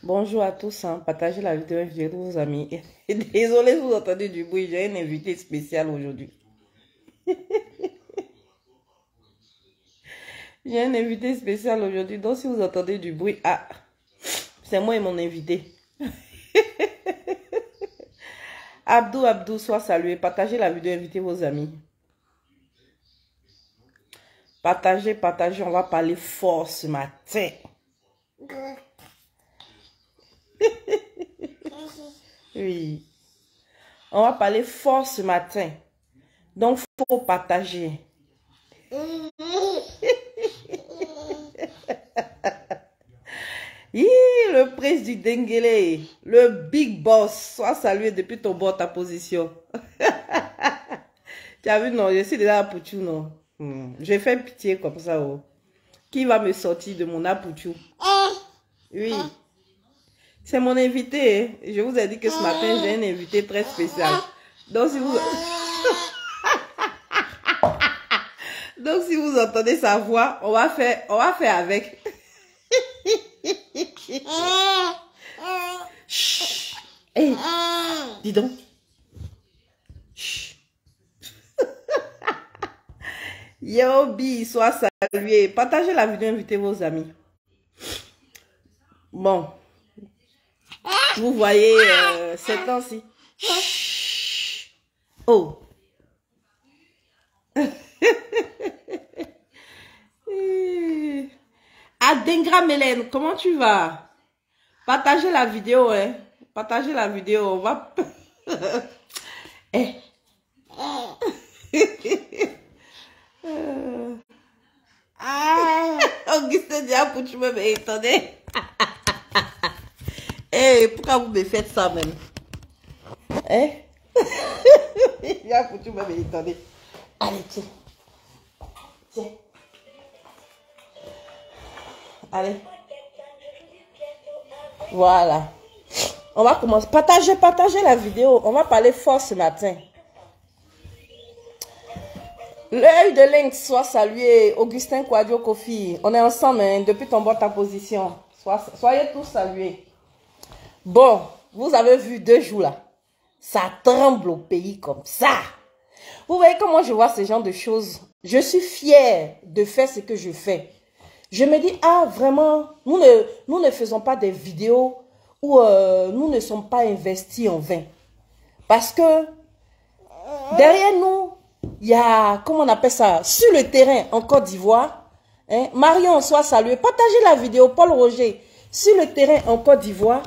Bonjour à tous, hein. Partagez la vidéo avec vos amis. Désolé si vous entendez du bruit, j'ai un invité spécial aujourd'hui. J'ai un invité spécial aujourd'hui, donc si vous entendez du bruit, ah, c'est moi et mon invité. Abdou, sois salué. Partagez la vidéo, invitez vos amis. Partagez, on va parler fort ce matin. Oui. On va parler fort ce matin. Donc, il faut partager. Le prince du Denguele, le big boss, sois salué depuis ton bord, ta position. Tu as vu, non, je suis déjà à Pouchou, non. Je fais pitié comme ça. Oh. Qui va me sortir de mon apouchou? Oui. C'est mon invité. Hein. Je vous ai dit que ce matin, j'ai un invité très spécial. Donc, si vous... Donc, si vous entendez sa voix, on va faire avec. Chut. Hey, dis donc. Chut. Yo, Bi, sois salué. Partagez la vidéo, invitez vos amis. Bon. Vous voyez ces temps-ci. Oh. Adengra Mélène, comment tu vas? Partagez la vidéo, hein. Partagez la vidéo, on va... Augustin Diapou, tu me mets étonné. Pourquoi vous me faites ça même? Diapou, tu me mets étonné. Allez, tiens. Tiens. Allez. Voilà. On va commencer. Partagez la vidéo. On va parler fort ce matin. L'œil de lynx, soit salué. Augustin Quadio Kofi. On est ensemble hein, depuis ton bord ta position. Soyez tous salués. Bon, vous avez vu 2 jours là. Ça tremble au pays comme ça. Vous voyez comment je vois ce genre de choses. Je suis fière de faire ce que je fais. Je me dis, ah vraiment, nous ne faisons pas des vidéos où nous ne sommes pas investis en vain. Parce que derrière nous, il y a, comment on appelle ça, sur le terrain en Côte d'Ivoire, hein, Marion, soit salué. Partagez la vidéo, Paul Roger. Sur le terrain en Côte d'Ivoire,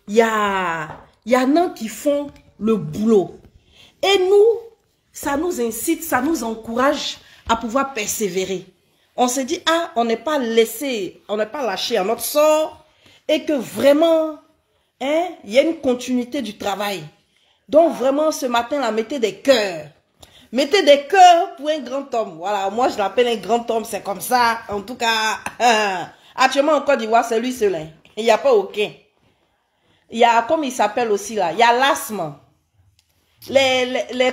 il y en a qui font le boulot. Et nous, ça nous incite, ça nous encourage à pouvoir persévérer. On se dit, ah, on n'est pas laissé, on n'est pas lâché à notre sort et que vraiment, hein, il y a une continuité du travail. Donc vraiment, ce matin-là, mettez des cœurs. Mettez des cœurs pour un grand homme. Voilà, moi je l'appelle un grand homme, c'est comme ça. En tout cas, actuellement en Côte d'Ivoire, c'est lui seul. Hein. Il n'y a pas aucun. Il y a, comme il s'appelle aussi là, il y a l'asthme.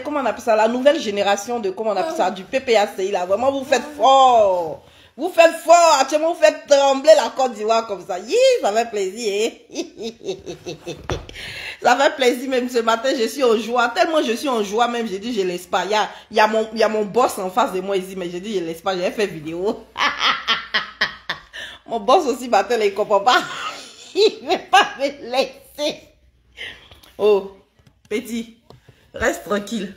Comment on appelle ça, la nouvelle génération de, comment on appelle ça, du PPACI là, vraiment vous faites fort. Vous faites fort, actuellement vous faites trembler la Côte d'Ivoire comme ça. Ça fait plaisir. Ça fait plaisir même ce matin, je suis en joie. Tellement je suis en joie même, j'ai dit je laisse pas. Il y a mon boss en face de moi ici, mais j'ai dit je laisse pas, j'ai fait vidéo. Mon boss aussi matin, il ne comprend pas. Il ne veut pas me laisser. Oh, petit. Reste tranquille.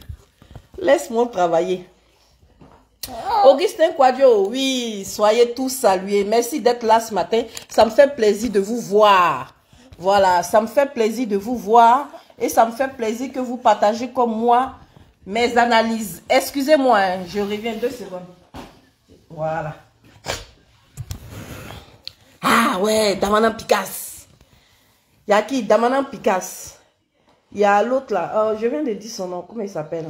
Laisse-moi travailler. Augustin Quadio, oui, soyez tous salués. Merci d'être là ce matin. Ça me fait plaisir de vous voir. Voilà, ça me fait plaisir de vous voir. Et ça me fait plaisir que vous partagez comme moi mes analyses. Excusez-moi, hein, je reviens 2 secondes. Voilà. Ah ouais, Damanan Picasse. Il y a qui? Damanan Picasse. Il y a l'autre là. Je viens de dire son nom. Comment il s'appelle?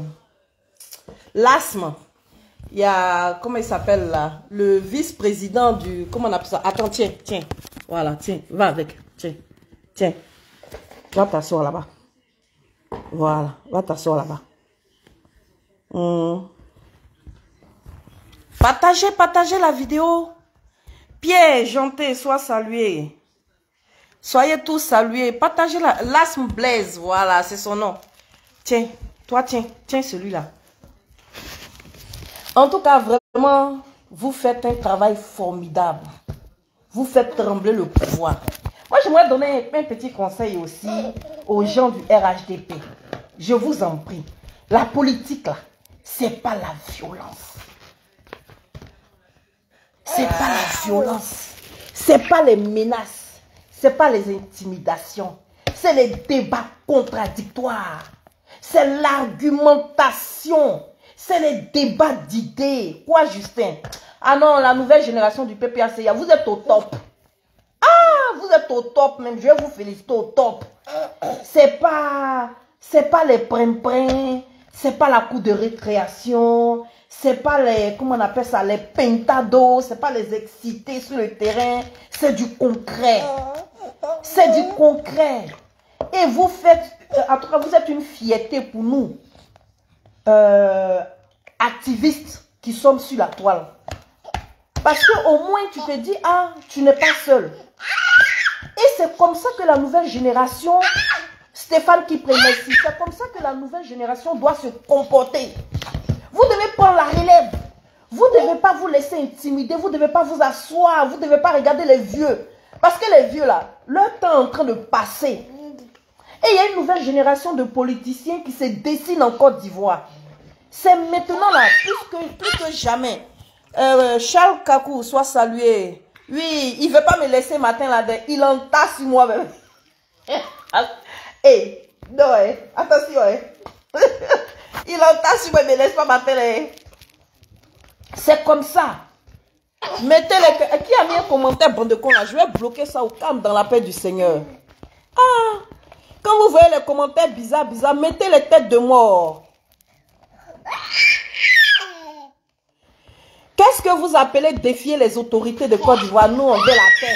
L'asthme. Il y a, comment il s'appelle là? Le vice-président du... Comment on appelle ça? Attends, tiens, tiens. Voilà, tiens, va avec. Tiens, tiens. Va t'asseoir là-bas. Voilà, va t'asseoir là-bas. Partagez la vidéo. Pierre, Janté, sois salué. Soyez tous salués. Partagez-la. L'asthme Blaise, voilà, c'est son nom. Tiens, toi, tiens, tiens celui-là. En tout cas, vraiment, vous faites un travail formidable. Vous faites trembler le pouvoir. Moi, j'aimerais donner un petit conseil aussi aux gens du RHDP. Je vous en prie. La politique, là, c'est pas la violence. C'est pas la violence. C'est pas les menaces. C'est pas les intimidations. C'est les débats contradictoires. C'est l'argumentation. C'est les débats d'idées. Quoi, Justin? Ah non, la nouvelle génération du PPACA, vous êtes au top. Ah, vous êtes au top même. Je vais vous féliciter au top. C'est pas les prim-prim. C'est pas la cour de récréation. C'est pas les, comment on appelle ça, les pentados. C'est pas les excités sur le terrain. C'est du concret. C'est du concret. Et vous faites, en tout cas, vous êtes une fierté pour nous. Activistes qui sommes sur la toile. Parce qu'au moins tu te dis, ah, tu n'es pas seul. Et c'est comme ça que la nouvelle génération, Stéphane qui prenait ici, c'est comme ça que la nouvelle génération doit se comporter. Vous devez prendre la relève. Vous ne devez pas vous laisser intimider, vous ne devez pas vous asseoir, vous ne devez pas regarder les vieux. Parce que les vieux là, leur temps est en train de passer. Et il y a une nouvelle génération de politiciens qui se dessinent en Côte d'Ivoire. C'est maintenant là, plus que jamais. Charles Kakou, soit salué. Oui, il ne veut pas me laisser matin là. Il entasse moi même. Eh, non, attention. Il entasse moi, il ne me laisse pas matin là. C'est comme ça. Mettez les... Qui a mis un commentaire bon de con là? Je vais bloquer ça au calme dans la paix du Seigneur. Ah, quand vous voyez les commentaires bizarres, mettez les têtes de mort. Qu'est-ce que vous appelez défier les autorités de Côte d'Ivoire? Nous, on veut la paix.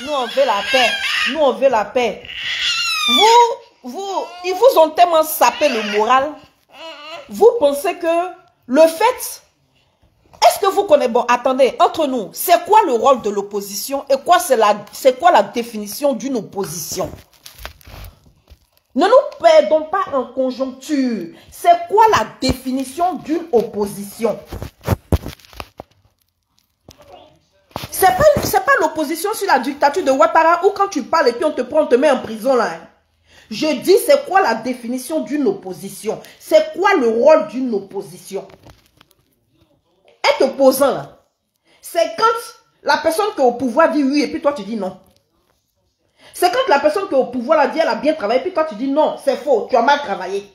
Nous, on veut la paix. Nous, on veut la paix. Ils vous ont tellement sapé le moral. Vous pensez que le fait... Est-ce que vous connaissez... Bon, attendez, entre nous, c'est quoi le rôle de l'opposition et c'est quoi la définition d'une opposition? Ne nous perdons pas en conjoncture. C'est quoi la définition d'une opposition? C'est pas l'opposition sur la dictature de Ouattara où quand tu parles et puis on te met en prison là. Je dis c'est quoi la définition d'une opposition? C'est quoi le rôle d'une opposition? Être opposant là, c'est quand la personne qui est au pouvoir dit oui et puis toi tu dis non. C'est quand la personne qui est au pouvoir là dit elle a bien travaillé et puis toi tu dis non, c'est faux, tu as mal travaillé.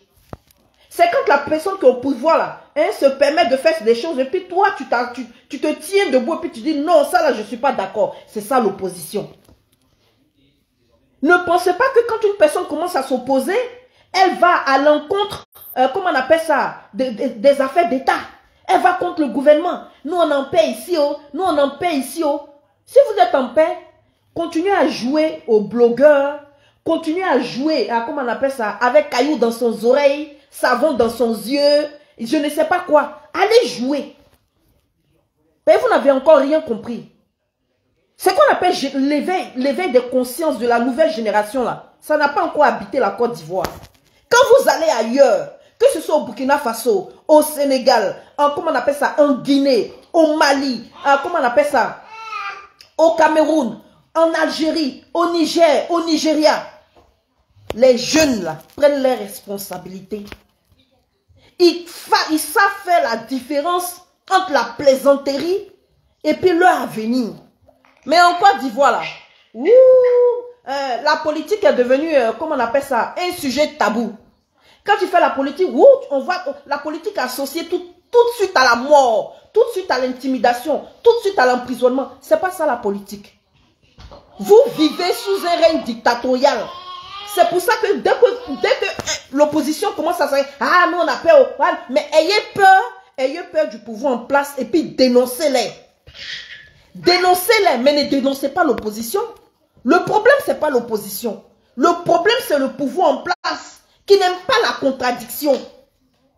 C'est quand la personne qui est au pouvoir là, se permet de faire des choses et puis toi tu te tiens debout et puis tu dis non, ça là je ne suis pas d'accord. C'est ça l'opposition. Ne pensez pas que quand une personne commence à s'opposer, elle va à l'encontre, comment on appelle ça, des affaires d'État. Elle va contre le gouvernement. Nous on en paie ici, oh. Nous on en paie ici, oh. Si vous êtes en paix, continuez à jouer aux blogueurs, continuez à jouer à, comment on appelle ça, avec cailloux dans son oreille, savon dans son yeux, je ne sais pas quoi. Allez jouer. Mais vous n'avez encore rien compris. Ce qu'on appelle l'éveil des consciences de la nouvelle génération là, ça n'a pas encore habité la Côte d'Ivoire. Quand vous allez ailleurs, que ce soit au Burkina Faso, au Sénégal, comment on appelle ça, en Guinée, au Mali, comment on appelle ça, au Cameroun, en Algérie, au Niger, au Nigeria, les jeunes là prennent leurs responsabilités. Ils savent faire la différence entre la plaisanterie et puis leur avenir. Mais en Côte d'Ivoire là, la politique est devenue, comment on appelle ça, un sujet tabou. Quand tu fais la politique, on voit la politique associée tout de suite à la mort, tout de suite à l'intimidation, tout de suite à l'emprisonnement. C'est pas ça la politique. Vous vivez sous un règne dictatorial. C'est pour ça que dès que l'opposition commence à se dire, ah, nous on a peur, mais ayez peur du pouvoir en place et puis dénoncez-les. Dénoncez-les, mais ne dénoncez pas l'opposition. Le problème, c'est pas l'opposition. Le problème, c'est le pouvoir en place qui n'aime pas la contradiction.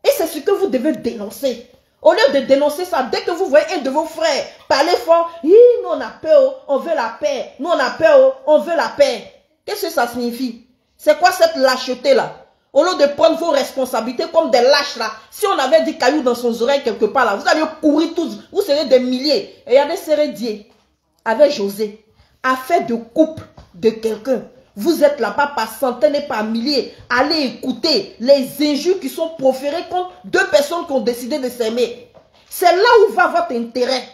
Et c'est ce que vous devez dénoncer. Au lieu de dénoncer ça, dès que vous voyez un de vos frères parler fort, nous on a peur, on veut la paix. Nous on a peur, on veut la paix. Qu'est-ce que ça signifie? C'est quoi cette lâcheté-là? Au lieu de prendre vos responsabilités comme des lâches là, si on avait dit caillou dans son oreille quelque part là, vous alliez courir tous, vous serez des milliers. Et il y avait Sérédier avec José, affaire de couple de quelqu'un. Vous êtes là-bas par centaines et par milliers. Allez écouter les injures qui sont proférées contre deux personnes qui ont décidé de s'aimer. C'est là où va votre intérêt.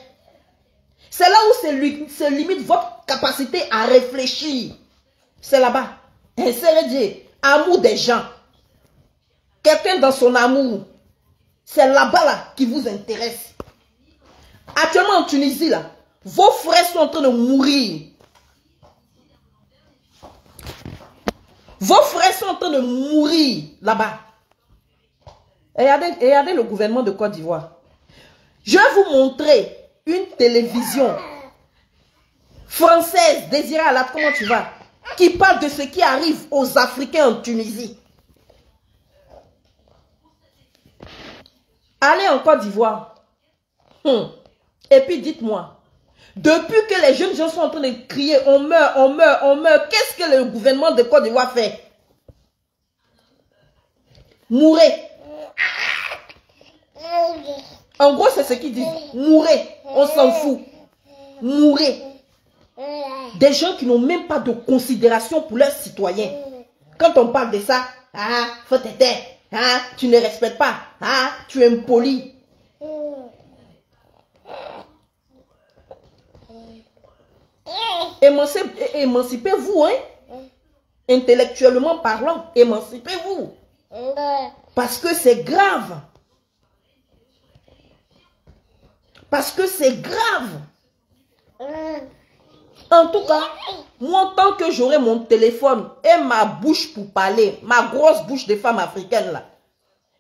C'est là où se limite votre capacité à réfléchir. C'est là-bas. Sérédier, amour des gens. Quelqu'un dans son amour. C'est là-bas là qui vous intéresse. Actuellement en Tunisie là, vos frères sont en train de mourir. Vos frères sont en train de mourir là-bas. Regardez le gouvernement de Côte d'Ivoire. Je vais vous montrer une télévision française, Désiré Alat, comment tu vas, qui parle de ce qui arrive aux Africains en Tunisie. Allez en Côte d'Ivoire. Et puis dites-moi, depuis que les jeunes gens sont en train de crier, on meurt, on meurt, on meurt, qu'est-ce que le gouvernement de Côte d'Ivoire fait? Mourez. En gros, c'est ce qu'ils disent. Mourez. On s'en fout. Mourez. Des gens qui n'ont même pas de considération pour leurs citoyens. Quand on parle de ça, ah, faut t'aider. Ah, tu ne respectes pas. Ah, tu es impoli. Émancipez-vous, hein? Intellectuellement parlant, émancipez-vous. Parce que c'est grave. Parce que c'est grave. En tout cas, moi, tant que j'aurai mon téléphone et ma bouche pour parler, ma grosse bouche de femme africaine là,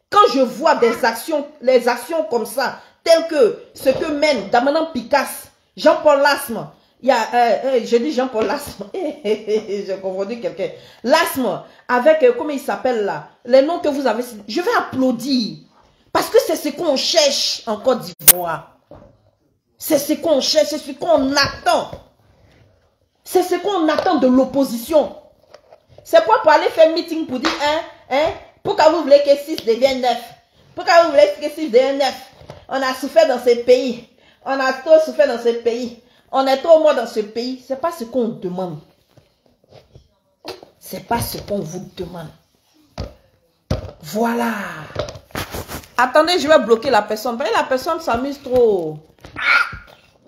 quand je vois des actions, les actions comme ça, telles que ce que mène Damanan Picasse, Jean-Paul Lasme, il y a, je dis Jean-Paul Lasme, j'ai confondu quelqu'un, Lasme, avec, comment il s'appelle là, les noms que vous avez, je vais applaudir, parce que c'est ce qu'on cherche en Côte d'Ivoire. C'est ce qu'on cherche, c'est ce qu'on attend. C'est ce qu'on attend de l'opposition. C'est pas pour aller faire meeting pour dire, pourquoi vous voulez que 6 devienne 9? Pourquoi vous voulez que 6 devienne 9? On a souffert dans ce pays. On a trop souffert dans ce pays. On est trop mort dans ce pays. C'est pas ce qu'on demande. C'est pas ce qu'on vous demande. Voilà. Attendez, je vais bloquer la personne. Parce que la personne s'amuse trop.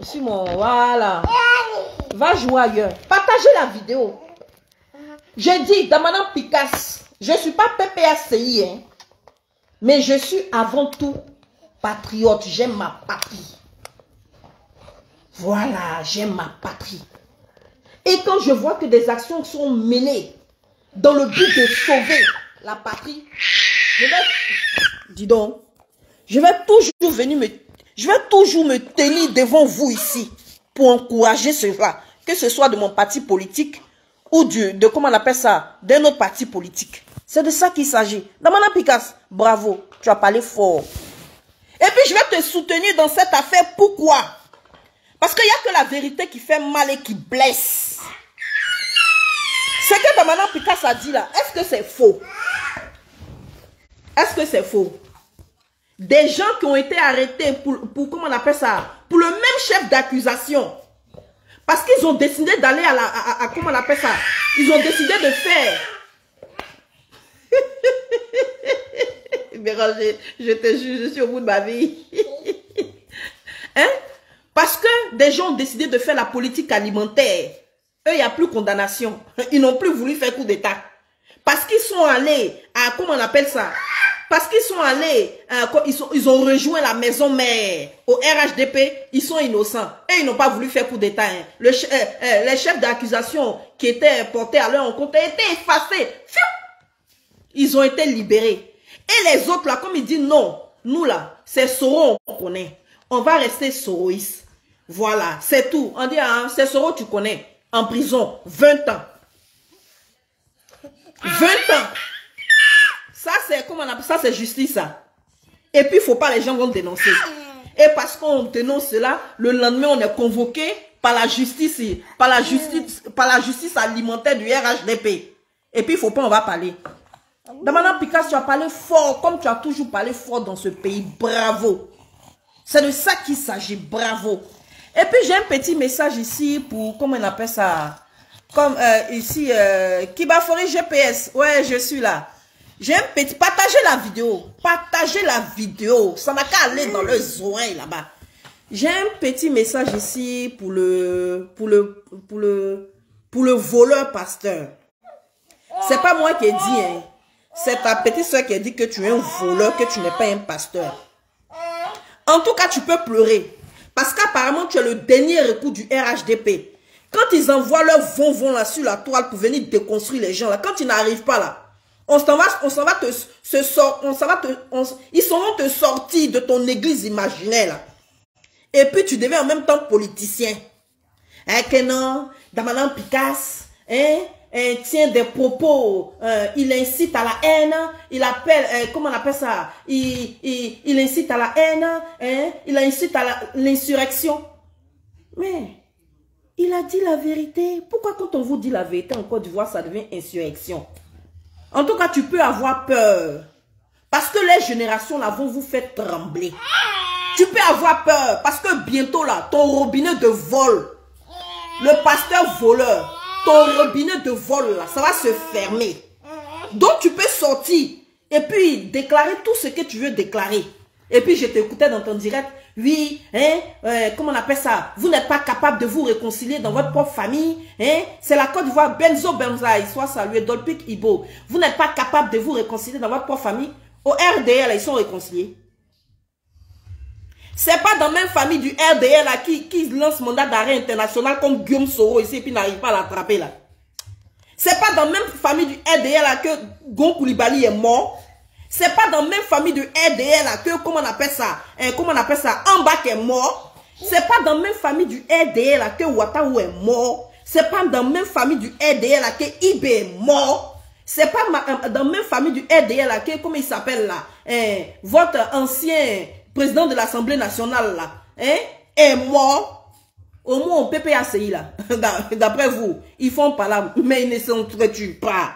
Simon, voilà. Va jouer ailleurs. Partagez la vidéo. J'ai dit, Damanan Picasse, je ne suis pas PPACI, hein, mais je suis avant tout patriote. J'aime ma patrie. Voilà, j'aime ma patrie. Et quand je vois que des actions sont menées dans le but de sauver la patrie, dis donc, je vais toujours me tenir devant vous ici pour encourager cela, que ce soit de mon parti politique ou de comment on appelle ça, d'un autre parti politique. C'est de ça qu'il s'agit. Damanan Picasse, bravo, tu as parlé fort. Et puis je vais te soutenir dans cette affaire. Pourquoi? Parce qu'il n'y a que la vérité qui fait mal et qui blesse. Ce que Damanan Picasse a dit là, est-ce que c'est faux? Est-ce que c'est faux? Des gens qui ont été arrêtés pour comment on appelle ça, pour le même chef d'accusation. Parce qu'ils ont décidé d'aller à comment on appelle ça, ils ont décidé de faire. Béranger, je te jure, je suis au bout de ma vie. Hein? Parce que des gens ont décidé de faire la politique alimentaire. Eux, il n'y a plus condamnation. Ils n'ont plus voulu faire coup d'État. Parce qu'ils sont allés comment on appelle ça? Parce qu'ils sont allés, ils ont rejoint la maison mère au RHDP, ils sont innocents. Et ils n'ont pas voulu faire coup d'état. Hein. Les chefs d'accusation qui étaient portés à leur encontre ont été effacés. Ils ont été libérés. Et les autres là, comme ils disent non, nous là, c'est Soro, on connaît. On va rester soroïstes. Voilà, c'est tout. On dit, hein, c'est Soro, tu connais. En prison, 20 ans. 20 ans. Ça, c'est comment on appelle ça, c'est justice, ça. Et puis, il ne faut pas, les gens vont dénoncer. Et parce qu'on dénonce cela, le lendemain, on est convoqué par la justice alimentaire du RHDP. Et puis, il ne faut pas, on va parler. Damana Picasso, tu as parlé fort, comme tu as toujours parlé fort dans ce pays. Bravo. C'est de ça qu'il s'agit. Bravo. Et puis, j'ai un petit message ici pour, comment on appelle ça? Comme ici, Kibafori GPS. Ouais, je suis là. J'ai un petit... Partagez la vidéo. Partagez la vidéo. Ça n'a qu'à aller dans leurs oreilles là-bas. J'ai un petit message ici pour le voleur pasteur. C'est pas moi qui ai dit, hein. C'est ta petite soeur qui a dit que tu es un voleur, que tu n'es pas un pasteur. En tout cas, tu peux pleurer. Parce qu'apparemment, tu es le dernier recours du RHDP. Quand ils envoient leur vont là sur la toile pour venir déconstruire les gens là, quand ils n'arrivent pas là, ils sauront te sortir de ton église imaginaire là. Et puis tu deviens en même temps politicien. Hein, que non, Damana Picasso, hein, tient des propos, il incite à la haine, il appelle, comment on appelle ça, il incite à la haine, hein, il incite à l'insurrection. Mais il a dit la vérité. Pourquoi quand on vous dit la vérité en Côte d'Ivoire, ça devient insurrection? En tout cas, tu peux avoir peur. Parce que les générations là vont vous faire trembler. Tu peux avoir peur. Parce que bientôt là, ton robinet de vol, le pasteur voleur, ton robinet de vol là, ça va se fermer. Donc tu peux sortir et puis déclarer tout ce que tu veux déclarer. Et puis je t'écoutais dans ton direct. Oui, hein, comment on appelle ça? Vous n'êtes pas capable de vous réconcilier dans votre propre famille. Hein? C'est la Côte d'Ivoire. Benzo Benzaï, soit salué. Dolpik Ibo. Vous n'êtes pas capable de vous réconcilier dans votre propre famille. Au RDL, ils sont réconciliés. C'est pas dans la même famille du RDL là, qui lance mandat d'arrêt international comme Guillaume Soro ici et puis n'arrive pas à l'attraper là. C'est pas dans la même famille du RDL là que Gon Koulibaly est mort. C'est pas dans la même famille de RDL là que, comment on appelle ça, Ambak est mort. C'est pas dans la même famille du RDL là que Ouattara est mort. C'est pas dans la même famille du RDL là que Ibe est mort. C'est pas dans la même famille du RDL là que, comment il s'appelle là, votre ancien président de l'Assemblée nationale là, est mort. Au moins au PPACI là, d'après vous, ils font pas là, mais ils ne s'entretuent pas.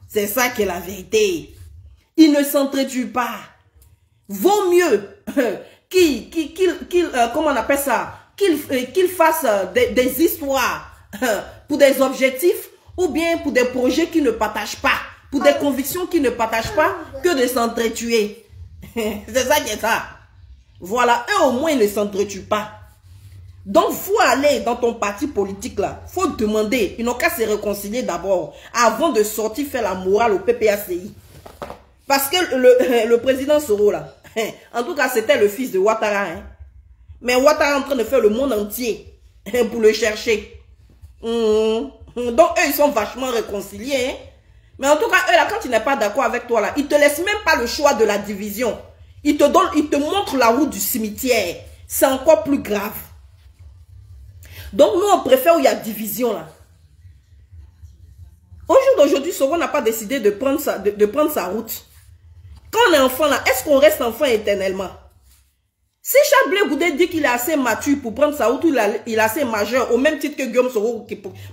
C'est ça qui est la vérité. Ils ne s'entretuent pas. Vaut mieux comment on appelle ça, qu'ils fassent des histoires pour des objectifs ou bien pour des projets qu'ils ne partagent pas, pour des convictions qu'ils ne partagent pas, que de s'entretuer. C'est ça qui est ça. Voilà, eux au moins ils ne s'entretuent pas. Donc, il faut aller dans ton parti politique là. Il faut demander. Ils n'ont qu'à se réconcilier d'abord avant de sortir faire la morale au PPACI. Parce que le président Soro là, en tout cas c'était le fils de Ouattara. Hein. Mais Ouattara est en train de faire le monde entier pour le chercher. Donc eux ils sont vachement réconciliés. Hein. Mais en tout cas eux là, quand ils n'est pas d'accord avec toi là, ils te laissent même pas le choix de la division. Ils te montrent la route du cimetière. C'est encore plus grave. Donc nous on préfère où il y a division là. Au jour d'aujourd'hui, Soro n'a pas décidé de prendre sa route. Quand on est enfant là, est-ce qu'on reste enfant éternellement? Si Charles Blé Goudé dit qu'il est assez mature pour prendre sa route, ou il est assez majeur, au même titre que Guillaume Soro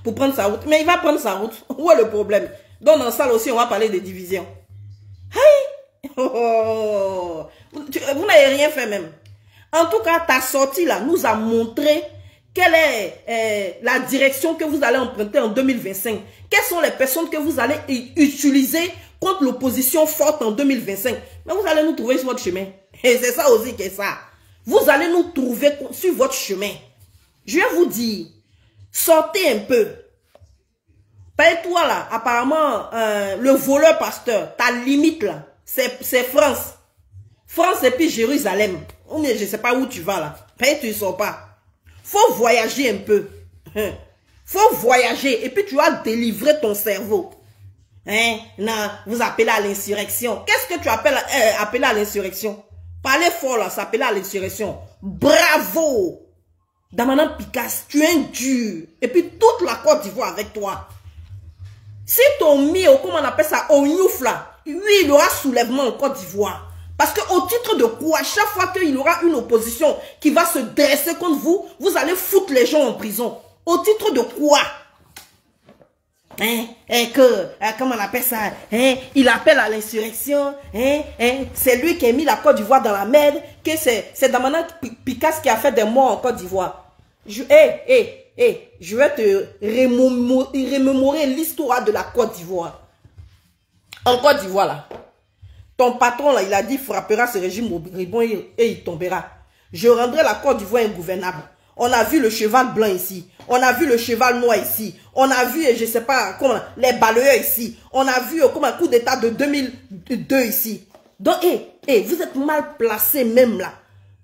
pour prendre sa route, mais il va prendre sa route. Où est le problème? Donc dans ça aussi, on va parler de division. Hey! Oh! Vous n'avez rien fait même. En tout cas, ta sortie là nous a montré quelle est la direction que vous allez emprunter en 2025. Quelles sont les personnes que vous allez utiliser contre l'opposition forte en 2025. Mais vous allez nous trouver sur votre chemin. Et c'est ça aussi qui est ça. Vous allez nous trouver sur votre chemin. Je vais vous dire, sortez un peu. Paye-toi là, apparemment, le voleur pasteur, ta limite là, c'est France. France et puis Jérusalem. Ou je ne sais pas où tu vas là. Paye, tu ne sors pas. Faut voyager un peu. Faut voyager et puis tu vas délivrer ton cerveau. Hein? Non, vous appelez à l'insurrection. Qu'est-ce que tu appelles appeler à l'insurrection? Parlez fort là, ça appelle à l'insurrection. Bravo! Damanan Picasse, tu es dur. Et puis toute la Côte d'Ivoire avec toi. Si ton mio, comment on appelle ça, au Niouf là, lui, il aura soulèvement en Côte d'Ivoire. Parce qu'au titre de quoi, chaque fois qu'il y aura une opposition qui va se dresser contre vous, vous allez foutre les gens en prison. Au titre de quoi? Comment on appelle ça? Il appelle à l'insurrection. C'est lui qui a mis la Côte d'Ivoire dans la merde. Que c'est Damanan Picasse qui a fait des morts en Côte d'Ivoire. Je vais te remémorer l'histoire de la Côte d'Ivoire. En Côte d'Ivoire, là, ton patron, là, il a dit, frappera ce régime moribond et il tombera. Je rendrai la Côte d'Ivoire ingouvernable. On a vu le cheval blanc ici. On a vu le cheval noir ici. On a vu, je ne sais pas, comment, les balayeurs ici. On a vu comme un coup d'état de 2002 ici. Donc, vous êtes mal placé même là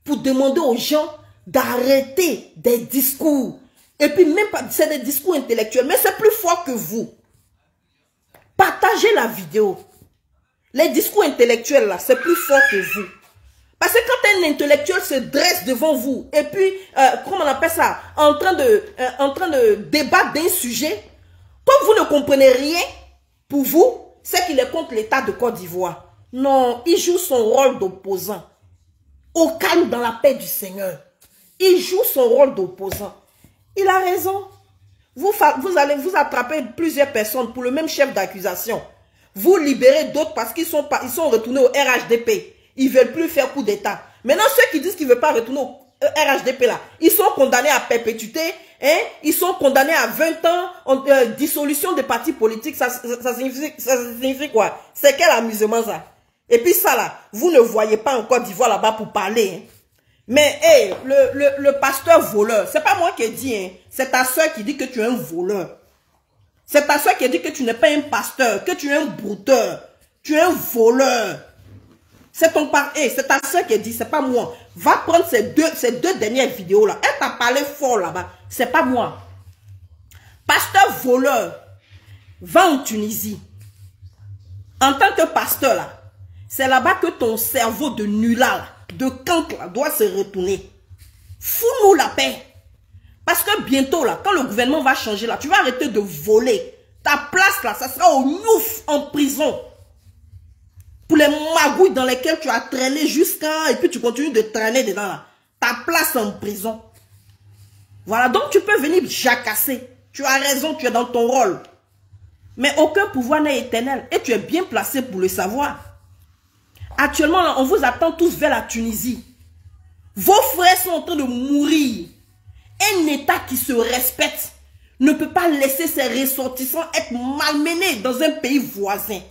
pour demander aux gens d'arrêter des discours. Et puis même pas, c'est des discours intellectuels, mais c'est plus fort que vous. Partagez la vidéo. Les discours intellectuels là, c'est plus fort que vous. Parce que quand un intellectuel se dresse devant vous, et puis, comment on appelle ça, en train de débattre d'un sujet, comme vous ne comprenez rien, pour vous, c'est qu'il est contre l'État de Côte d'Ivoire. Non, il joue son rôle d'opposant. Au calme dans la paix du Seigneur. Il joue son rôle d'opposant. Il a raison. Vous allez vous attraper plusieurs personnes pour le même chef d'accusation. Vous libérez d'autres parce qu'ils sont retournés au RHDP. Ils ne veulent plus faire coup d'État. Maintenant, ceux qui disent qu'ils ne veulent pas retourner au RHDP, là, ils sont condamnés à perpétuité. Ils sont condamnés à 20 ans en dissolution des partis politiques. Ça signifie quoi? C'est quel amusement ça? Et puis ça, là, vous ne voyez pas en Côte d'Ivoire là-bas pour parler. Mais le pasteur voleur, c'est pas moi qui ai dit, c'est ta soeur qui dit que tu es un voleur. C'est ta soeur qui a dit que tu n'es pas un pasteur, que tu es un brouteur, tu es un voleur. C'est ta soeur qui a dit, c'est pas moi. Va prendre ces deux dernières vidéos là. Elle t'a parlé fort là-bas. C'est pas moi. Pasteur voleur, va en Tunisie. En tant que pasteur là, c'est là-bas que ton cerveau de nulard, de cancre là, doit se retourner. Fous-nous la paix. Parce que bientôt là, quand le gouvernement va changer là, tu vas arrêter de voler. Ta place là, ça sera au Niouf en prison. Pour les magouilles dans lesquelles tu as traîné jusqu'à... Et puis tu continues de traîner dedans là. Ta place en prison. Voilà, donc tu peux venir jacasser. Tu as raison, tu es dans ton rôle. Mais aucun pouvoir n'est éternel. Et tu es bien placé pour le savoir. Actuellement, là, on vous attend tous vers la Tunisie. Vos frères sont en train de mourir. Un État qui se respecte ne peut pas laisser ses ressortissants être malmenés dans un pays voisin.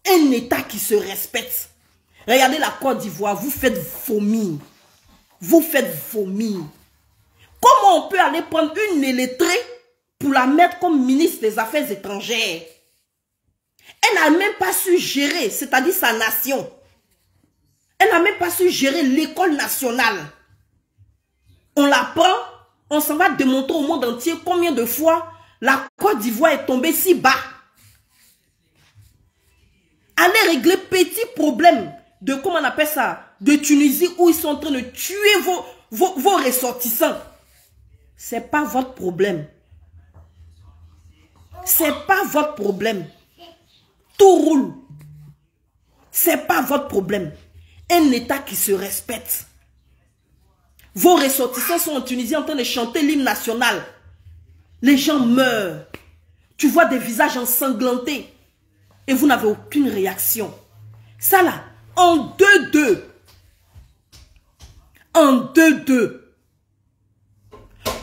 Un État qui se respecte. Regardez la Côte d'Ivoire, vous faites vomir. Vous faites vomir. Comment on peut aller prendre une illettrée pour la mettre comme ministre des Affaires étrangères? Elle n'a même pas su gérer, c'est-à-dire sa nation. Elle n'a même pas su gérer l'école nationale. On la prend, on s'en va démontrer au monde entier combien de fois la Côte d'Ivoire est tombée si bas. Allez régler petits problèmes de, comment on appelle ça, de Tunisie où ils sont en train de tuer vos ressortissants. C'est pas votre problème. C'est pas votre problème. Tout roule. C'est pas votre problème. Un État qui se respecte. Vos ressortissants sont en Tunisie en train de chanter l'hymne national. Les gens meurent. Tu vois des visages ensanglantés. Et vous n'avez aucune réaction. Ça là, en 2-2. En 2-2.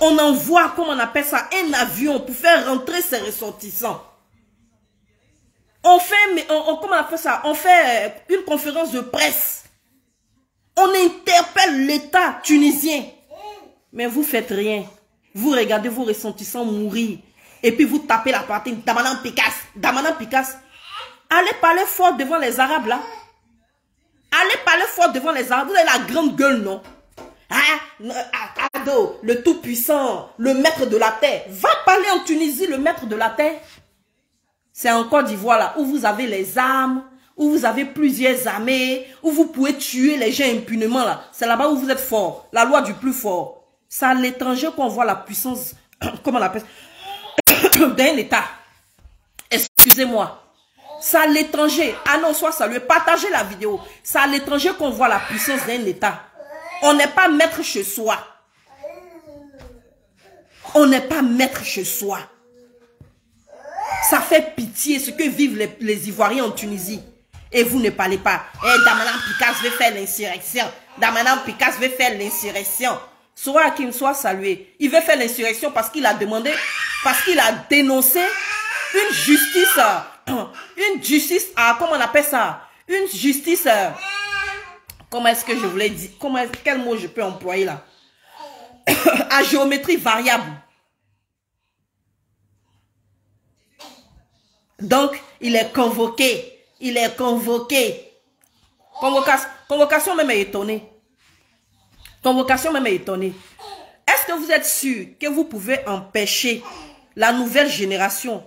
On envoie, comment on appelle ça, un avion pour faire rentrer ses ressortissants. On fait, comment on appelle ça, on fait une conférence de presse. On interpelle l'État tunisien. Mais vous faites rien. Vous regardez vos ressortissants mourir. et puis vous tapez la poitrine, Damanan Picasse, Damanan Picasse. Allez parler fort devant les Arabes là. Allez parler fort devant les Arabes. Vous avez la grande gueule, non? Ado, le tout-puissant, le maître de la terre. Va parler en Tunisie, le maître de la terre. C'est en Côte d'Ivoire là, où vous avez les armes, où vous avez plusieurs armées, où vous pouvez tuer les gens impunément là. C'est là-bas où vous êtes fort. La loi du plus fort. C'est à l'étranger qu'on voit la puissance, comment on appelle ça, d'un État. Excusez-moi. C'est à l'étranger. Ah non, soit salué. Partagez la vidéo. C'est à l'étranger qu'on voit la puissance d'un État. On n'est pas maître chez soi. On n'est pas maître chez soi. Ça fait pitié ce que vivent les Ivoiriens en Tunisie. Et vous ne parlez pas. Eh, Damanan Picasse veut faire l'insurrection. Damanan Picasse veut faire l'insurrection. Soit Hakim, soit salué. Il veut faire l'insurrection parce qu'il a demandé, parce qu'il a dénoncé une justice, comment on appelle ça? Une justice, comment est-ce que je voulais dire? Quel mot je peux employer là? À géométrie variable. Donc, il est convoqué. Il est convoqué. Convocation même est étonnée. Convocation même est étonnée. Est-ce que vous êtes sûr que vous pouvez empêcher la nouvelle génération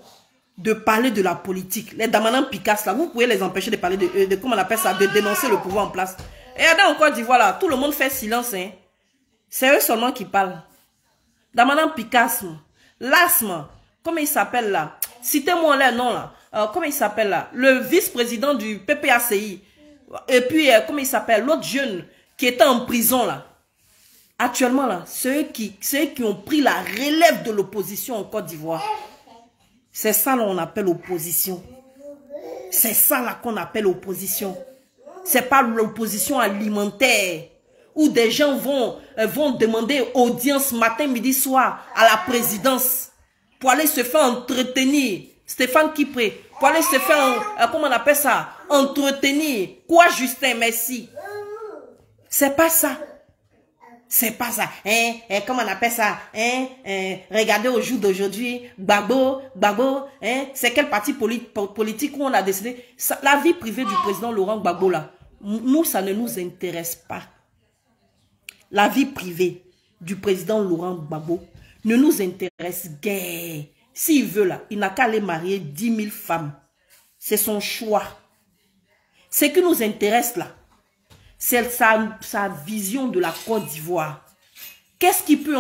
de parler de la politique? Les Damanan Picasse là, vous pouvez les empêcher de parler de comment on appelle ça, de dénoncer le pouvoir en place. Et regardez en Côte d'Ivoire là, tout le monde fait silence. Hein. C'est eux seulement qui parlent. Damanan Picasse, l'asthme, comment il s'appelle là? Citez-moi les noms là. Comment il s'appelle là? Le vice-président du PPACI. Et puis, comment il s'appelle? L'autre jeune qui était en prison là. Actuellement là, ceux qui ont pris la relève de l'opposition en Côte d'Ivoire. C'est ça là qu'on appelle opposition. C'est ça là qu'on appelle opposition. C'est pas l'opposition alimentaire. Où des gens vont demander audience matin, midi, soir à la présidence. Pour aller se faire entretenir. Stéphane Kipré. Pour aller se faire, comment on appelle ça? Entretenir. Quoi Justin, merci. C'est pas ça. C'est pas ça. Comment on appelle ça? Regardez au jour d'aujourd'hui, Gbagbo, c'est quel parti politique où on a décidé? Ça, la vie privée du président Laurent Gbagbo là, nous, ça ne nous intéresse pas. La vie privée du président Laurent Gbagbo ne nous intéresse guère. S'il veut là, il n'a qu'à aller marier 10 000 femmes. C'est son choix. Ce qui nous intéresse là, c'est sa vision de la Côte d'Ivoire. Qu'est-ce qu'il peut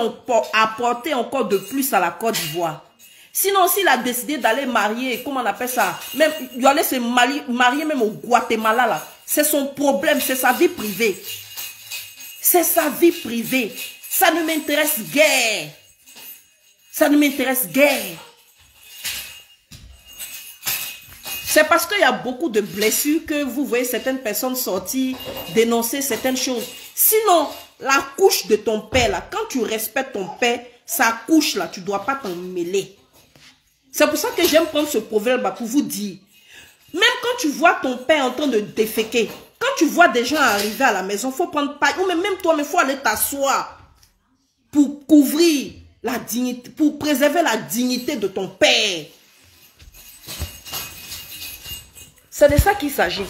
apporter encore de plus à la Côte d'Ivoire? Sinon, s'il a décidé d'aller marier, comment on appelle ça? Même, il allait se marier même au Guatemala là. C'est son problème, c'est sa vie privée. C'est sa vie privée. Ça ne m'intéresse guère. Ça ne m'intéresse guère. C'est parce qu'il y a beaucoup de blessures que vous voyez certaines personnes sortir, dénoncer certaines choses. Sinon, la couche de ton père, là, quand tu respectes ton père, sa couche, là, tu ne dois pas t'en mêler. C'est pour ça que j'aime prendre ce proverbe pour vous dire, même quand tu vois ton père en train de déféquer, quand tu vois des gens arriver à la maison, il faut prendre paille, ou même toi, il faut aller t'asseoir pour couvrir la dignité, pour préserver la dignité de ton père. C'est de ça qu'il s'agit.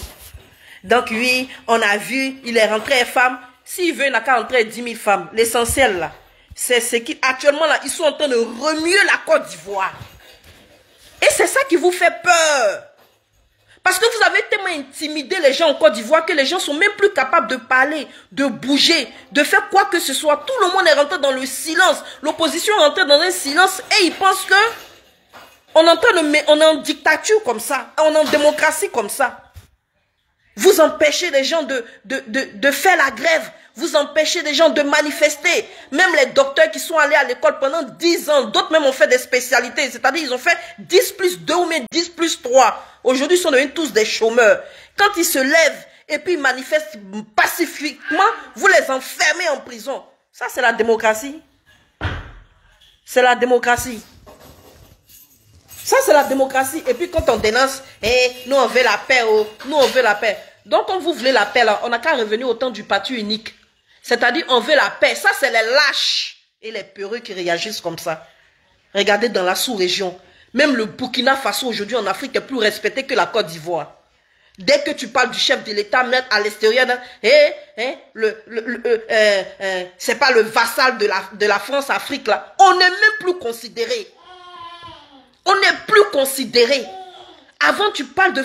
Donc oui, on a vu, il est rentré femme. S'il veut, il n'a qu'à rentrer 10 000 femmes. L'essentiel là, c'est ce qui, actuellement là, ils sont en train de remuer la Côte d'Ivoire. Et c'est ça qui vous fait peur. Parce que vous avez tellement intimidé les gens en Côte d'Ivoire que les gens sont même plus capables de parler, de bouger, de faire quoi que ce soit. Tout le monde est rentré dans le silence. L'opposition est rentrée dans un silence et ils pensent que on est en dictature comme ça, on est en démocratie comme ça. Vous empêchez les gens de faire la grève, vous empêchez les gens de manifester. Même les docteurs qui sont allés à l'école pendant 10 ans, d'autres même ont fait des spécialités, c'est-à-dire ils ont fait 10 plus 2 ou même 10 plus 3. Aujourd'hui, ils sont devenus tous des chômeurs. Quand ils se lèvent et puis ils manifestent pacifiquement, vous les enfermez en prison. Ça, c'est la démocratie. C'est la démocratie. Ça, c'est la démocratie. Et puis, quand on dénonce, nous, on veut la paix, nous, on veut la paix. Donc, quand vous voulez la paix, là, on n'a qu'à revenir au temps du parti unique. C'est-à-dire, on veut la paix. Ça, c'est les lâches et les peureux qui réagissent comme ça. Regardez dans la sous-région. Même le Burkina Faso aujourd'hui en Afrique est plus respecté que la Côte d'Ivoire. Dès que tu parles du chef de l'État, mettre à l'extérieur, c'est pas le vassal de la France-Afrique là. On n'est même plus considéré. On n'est plus considéré. Avant, tu parles de...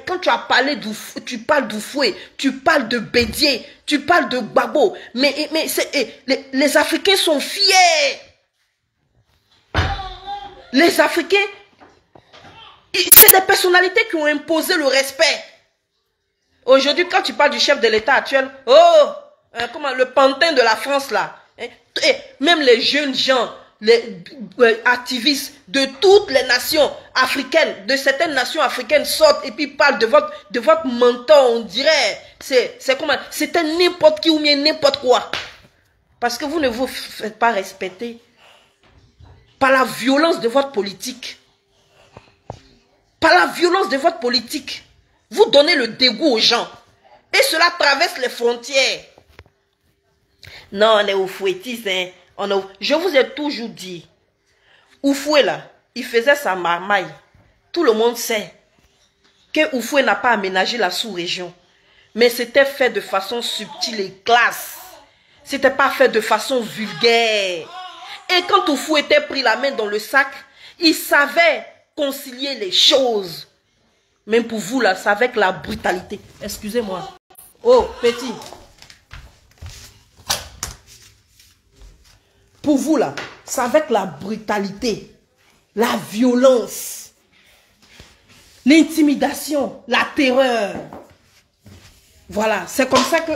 Quand tu as parlé tu parles d'Oufoué, tu parles de Bédié, tu parles de Gbagbo. Mais les Africains sont fiers. Les Africains, c'est des personnalités qui ont imposé le respect. Aujourd'hui, quand tu parles du chef de l'État actuel, comment le pantin de la France là, même les jeunes gens, les activistes de toutes les nations africaines, de certaines nations africaines sortent et puis parlent de votre mentor, on dirait. C'est comment? C'était n'importe qui ou bien n'importe quoi. Parce que vous ne vous faites pas respecter par la violence de votre politique. Par la violence de votre politique. Vous donnez le dégoût aux gens. Et cela traverse les frontières. Non, on est au fouettis, hein. Je vous ai toujours dit, Oufoué là, il faisait sa marmaille. Tout le monde sait que Oufoué n'a pas aménagé la sous-région. Mais c'était fait de façon subtile et classe. C'était pas fait de façon vulgaire. Et quand Oufoué était pris la main dans le sac, il savait concilier les choses. Même pour vous là, c'est avec la brutalité. Excusez-moi. Oh, petit. Pour vous là, c'est avec la brutalité, la violence, l'intimidation, la terreur. Voilà, c'est comme ça que...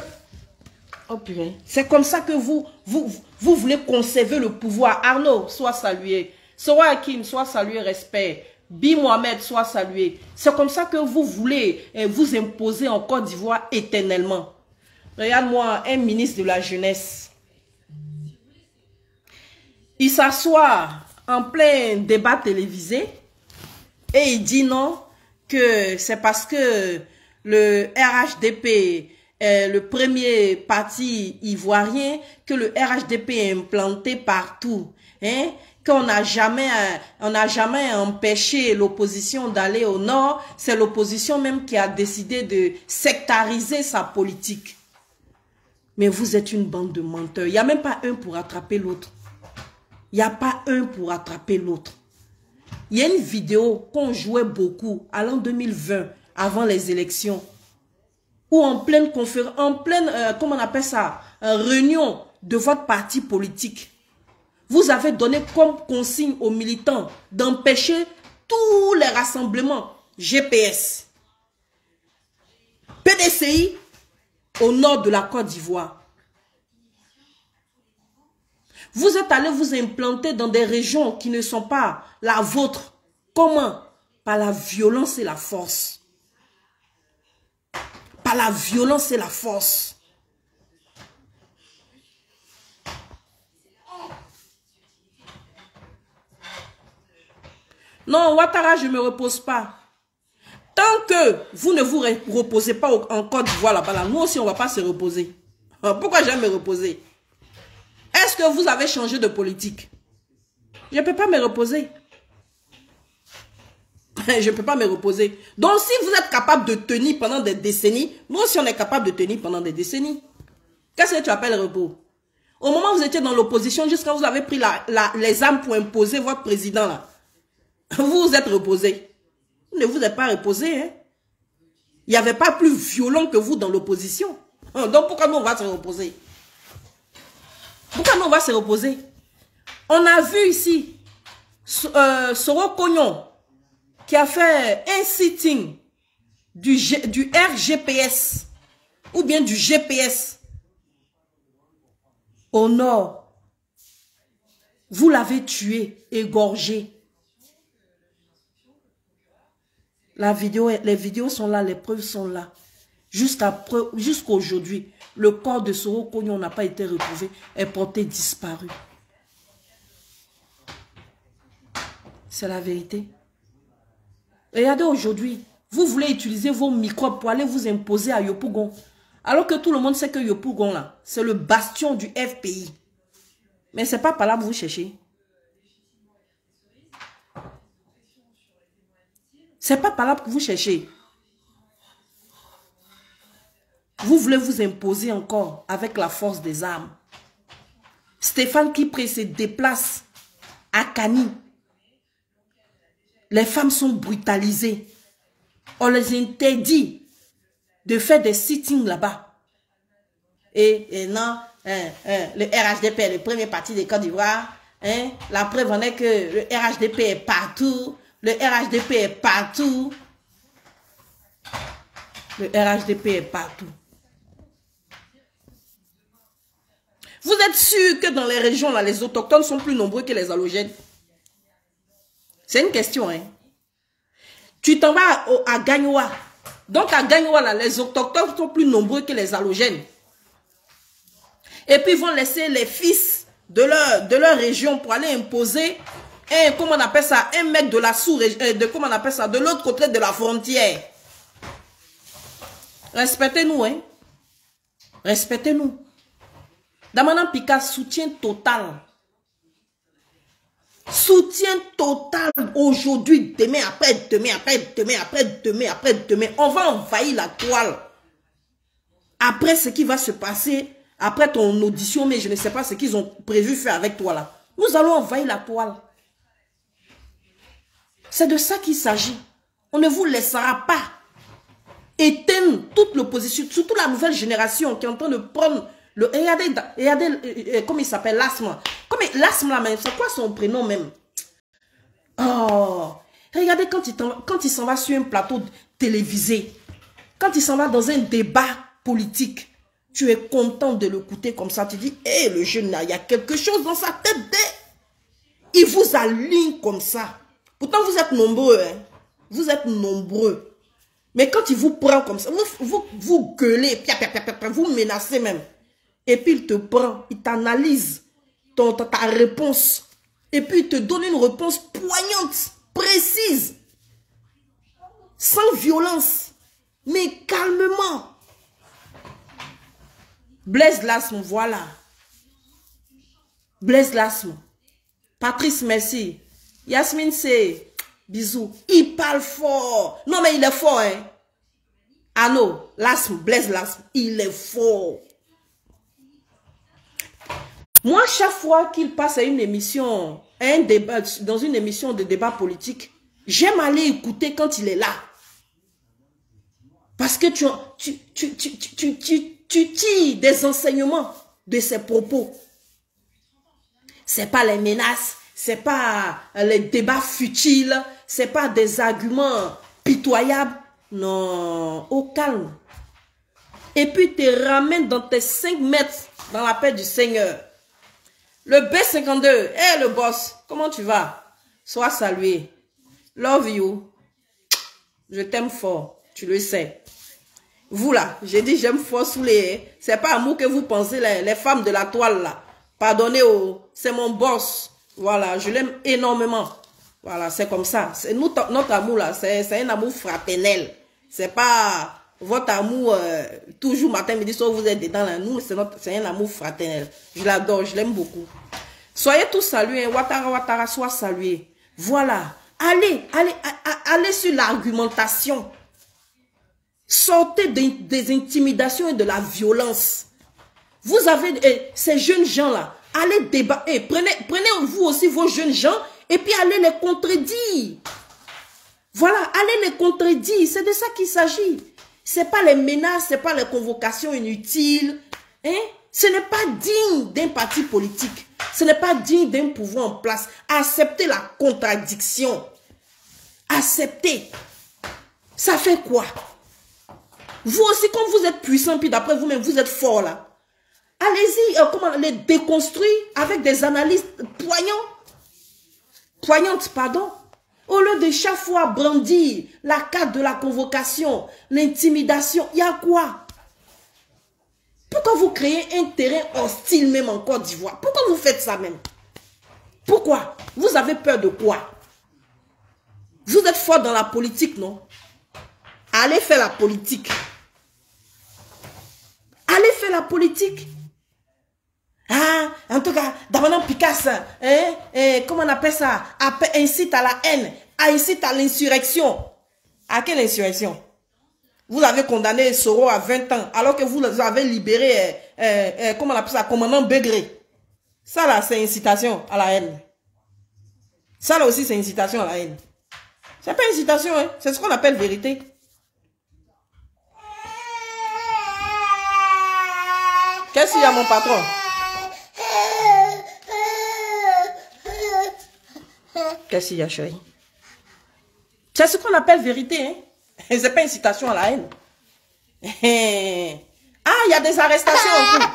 Oh purée. C'est comme ça que vous voulez conserver le pouvoir. Arnaud, sois salué. Sora Hakim, sois salué, respect. Bi Mohamed, sois salué. C'est comme ça que vous voulez vous imposer en Côte d'Ivoire éternellement. Regarde-moi, un ministre de la jeunesse. Il s'assoit en plein débat télévisé et il dit non, que c'est parce que le RHDP est le premier parti ivoirien, que le RHDP est implanté partout, hein, qu'on n'a jamais empêché l'opposition d'aller au nord. C'est l'opposition même qui a décidé de sectariser sa politique. Mais vous êtes une bande de menteurs. Il n'y a même pas un pour attraper l'autre. Il n'y a pas un pour attraper l'autre. Il y a une vidéo qu'on jouait beaucoup à l'an 2020, avant les élections, où en pleine conférence, comment on appelle ça, réunion de votre parti politique, vous avez donné comme consigne aux militants d'empêcher tous les rassemblements GPS, PDCI au nord de la Côte d'Ivoire. Vous êtes allé vous implanter dans des régions qui ne sont pas la vôtre. Comment? Par la violence et la force. Par la violence et la force. Non, Ouattara, je ne me repose pas. Tant que vous ne vous reposez pas en Côte d'Ivoire là-bas, nous aussi on ne va pas se reposer. Pourquoi je vais me reposer? Est-ce que vous avez changé de politique? Je ne peux pas me reposer. Je ne peux pas me reposer. Donc si vous êtes capable de tenir pendant des décennies, nous aussi on est capable de tenir pendant des décennies. Qu'est-ce que tu appelles repos? Au moment où vous étiez dans l'opposition, jusqu'à vous avez pris les armes pour imposer votre président là, vous vous êtes reposé. Vous ne vous êtes pas reposé. Hein? Il n'y avait pas plus violent que vous dans l'opposition. Donc pourquoi nous on va se reposer? Pourquoi nous on va se reposer? On a vu ici Soro Cognon qui a fait un sitting du RGPS ou bien du GPS au nord. Vous l'avez tué, égorgé. Les vidéos sont là, les preuves sont là. Jusqu'à aujourd'hui, le corps de Soro Cognon n'a pas été retrouvé, est porté disparu. C'est la vérité. Regardez aujourd'hui, vous voulez utiliser vos microbes pour aller vous imposer à Yopougon. Alors que tout le monde sait que Yopougon, là, c'est le bastion du FPI. Mais ce n'est pas par là que vous cherchez. C'est pas par là que vous cherchez. Vous voulez vous imposer encore avec la force des armes. Stéphane Kipré se déplace à Kani. Les femmes sont brutalisées. On les interdit de faire des sittings là-bas. Et non, le RHDP est le premier parti de Côte d'Ivoire. La preuve en est que le RHDP est partout. Le RHDP est partout. Le RHDP est partout. Vous êtes sûr que dans les régions, là, les autochtones sont plus nombreux que les halogènes? C'est une question, hein. Tu t'en vas à Gagnoa. Donc à Gagnoa, là, les autochtones sont plus nombreux que les halogènes. Et puis ils vont laisser les fils de leur région pour aller imposer comment on appelle ça, un mec de la sous-région, comment on appelle ça, de l'autre côté de la frontière. Respectez-nous, hein. Respectez-nous. Damana Pika, soutien total. Soutien total aujourd'hui, demain, après, demain, après, demain, après, demain, après, demain. On va envahir la toile. Après ce qui va se passer, après ton audition, mais je ne sais pas ce qu'ils ont prévu faire avec toi là. Nous allons envahir la toile. C'est de ça qu'il s'agit. On ne vous laissera pas éteindre toute l'opposition, surtout la nouvelle génération qui est en train de prendre le... Regardez, comment il s'appelle, l'asthme. L'asthme là même, c'est quoi son prénom même? Oh, regardez quand il s'en va sur un plateau télévisé, quand il s'en va dans un débat politique, tu es content de l'écouter comme ça, tu dis, hé, le jeune là, il y a quelque chose dans sa tête. Il vous aligne comme ça. Pourtant, vous êtes nombreux, hein. Vous êtes nombreux. Mais quand il vous prend comme ça, vous gueulez, vous menacez même. Et puis il te prend, il t'analyse ta réponse. Et puis il te donne une réponse poignante, précise. Sans violence, mais calmement. Blaise Lasme, voilà. Blaise Lasme. Patrice, merci. Yasmine, c'est bisous. Il parle fort. Non, mais il est fort, hein. Allô, Lasme, Blaise Lasme, il est fort. Moi, chaque fois qu'il passe à une émission, à un débat, dans une émission de débat politique, j'aime aller écouter quand il est là. Parce que tu tires des enseignements de ses propos. C'est pas les menaces, c'est pas les débats futiles, c'est pas des arguments pitoyables. Non, au calme. Et puis te ramène dans tes 5 mètres dans la paix du Seigneur. Le B52, hey, le boss, comment tu vas? Sois salué. Love you. Je t'aime fort, tu le sais. Vous là, j'ai dit j'aime fort sous les... C'est pas amour que vous pensez, les femmes de la toile là. Pardonnez, c'est mon boss. Voilà, je l'aime énormément. Voilà, c'est comme ça. Notre amour là, c'est un amour fraternel. C'est pas votre amour toujours matin, midi, soir vous êtes dedans là. Nous, c'est un amour fraternel. Je l'adore, je l'aime beaucoup. Soyez tous salués. Hein. Ouattara, sois salué. Voilà. Allez sur l'argumentation. Sortez des intimidations et de la violence. Vous avez ces jeunes gens là. Allez débattre. Prenez vous aussi vos jeunes gens et puis allez les contredire. Voilà, allez les contredire. C'est de ça qu'il s'agit. C'est pas les menaces, c'est pas les convocations inutiles. Hein? Ce n'est pas digne d'un parti politique. Ce n'est pas digne d'un pouvoir en place. Acceptez la contradiction. Acceptez. Ça fait quoi? Vous aussi, comme vous êtes puissant, puis d'après vous-même, vous êtes fort là. Allez-y, comment les déconstruire avec des analyses poignantes, pardon. Au lieu de chaque fois brandir la carte de la convocation, l'intimidation, il y a quoi? Pourquoi vous créez un terrain hostile même en Côte d'Ivoire? Pourquoi vous faites ça même? Pourquoi? Vous avez peur de quoi? Vous êtes fort dans la politique, non? Allez faire la politique. Allez faire la politique. Ah, en tout cas, Damana Picasso, comment on appelle ça? Incite à la haine, incite à l'insurrection. À quelle insurrection? Vous avez condamné Soro à 20 ans, alors que vous avez libéré, comment on appelle ça, commandant Begré. Ça là, c'est incitation à la haine. Ça là aussi, c'est incitation à la haine. C'est pas incitation, hein? C'est ce qu'on appelle vérité. Qu'est-ce qu'il y a, mon patron? Qu'est-ce qu'il y a, chérie? C'est ce qu'on appelle vérité, hein? C'est pas incitation à la haine. Ah, il y a des arrestations en cours.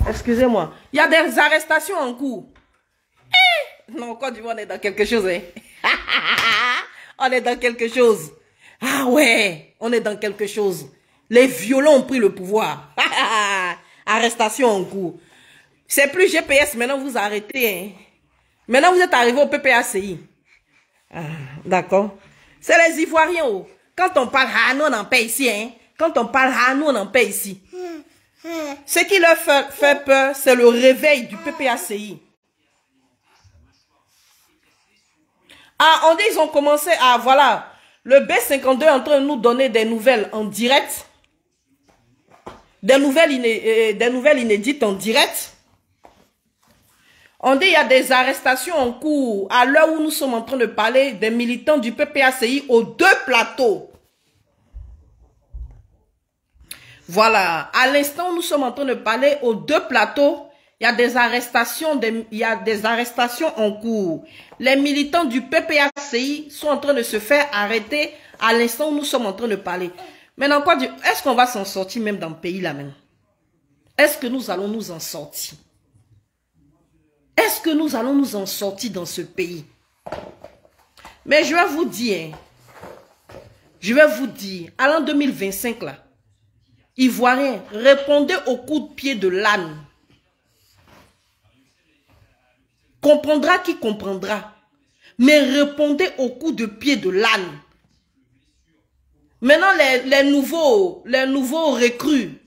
Excusez-moi. Il y a des arrestations en cours. Non, Côte d'Ivoire, on est dans quelque chose, hein? On est dans quelque chose. Ah ouais, on est dans quelque chose. Les violents ont pris le pouvoir. Arrestation en cours. C'est plus GPS, maintenant vous arrêtez. Hein? Maintenant vous êtes arrivé au PPACI. Ah, d'accord. C'est les Ivoiriens. Oh. Quand on parle nous on en paie ici. Hein? Quand on parle nous on en paie ici. Ce qui leur fait peur, c'est le réveil du PPACI. Ah, on dit ils ont commencé à, voilà, le B52 est en train de nous donner des nouvelles en direct. Des nouvelles inédites en direct. On dit il y a des arrestations en cours à l'heure où nous sommes en train de parler des militants du PPACI aux 2 plateaux. Voilà, à l'instant où nous sommes en train de parler aux 2 plateaux, il y a des arrestations, en cours. Les militants du PPACI sont en train de se faire arrêter à l'instant où nous sommes en train de parler. Maintenant, est-ce qu'on va s'en sortir même dans le pays là même? Est-ce que nous allons nous en sortir? Est-ce que nous allons nous en sortir dans ce pays? Mais je vais vous dire, à l'an 2025 là, Ivoiriens, répondez au coup de pied de l'âne. Comprendra qui comprendra. Mais répondez au coup de pied de l'âne. Maintenant, les nouveaux recrues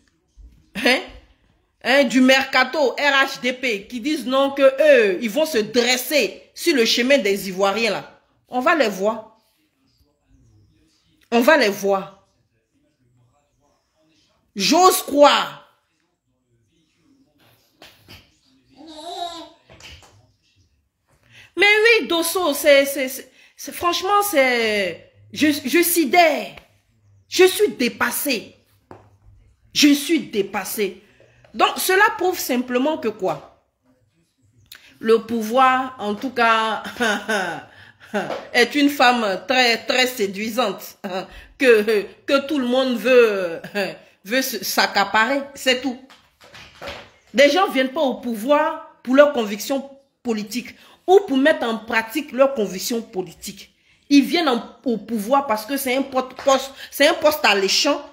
du mercato RHDP qui disent non que eux, ils vont se dresser sur le chemin des Ivoiriens là. On va les voir. On va les voir. J'ose croire. Mais oui, Dosso, franchement, je sidère. Je suis dépassé. Je suis dépassé. Donc, cela prouve simplement que quoi? Le pouvoir, en tout cas, est une femme très, très séduisante. Que tout le monde veut s'accaparer. C'est tout. Des gens ne viennent pas au pouvoir pour leurs convictions politiques ou pour mettre en pratique leurs convictions politiques. Ils viennent au pouvoir parce que c'est un poste alléchant.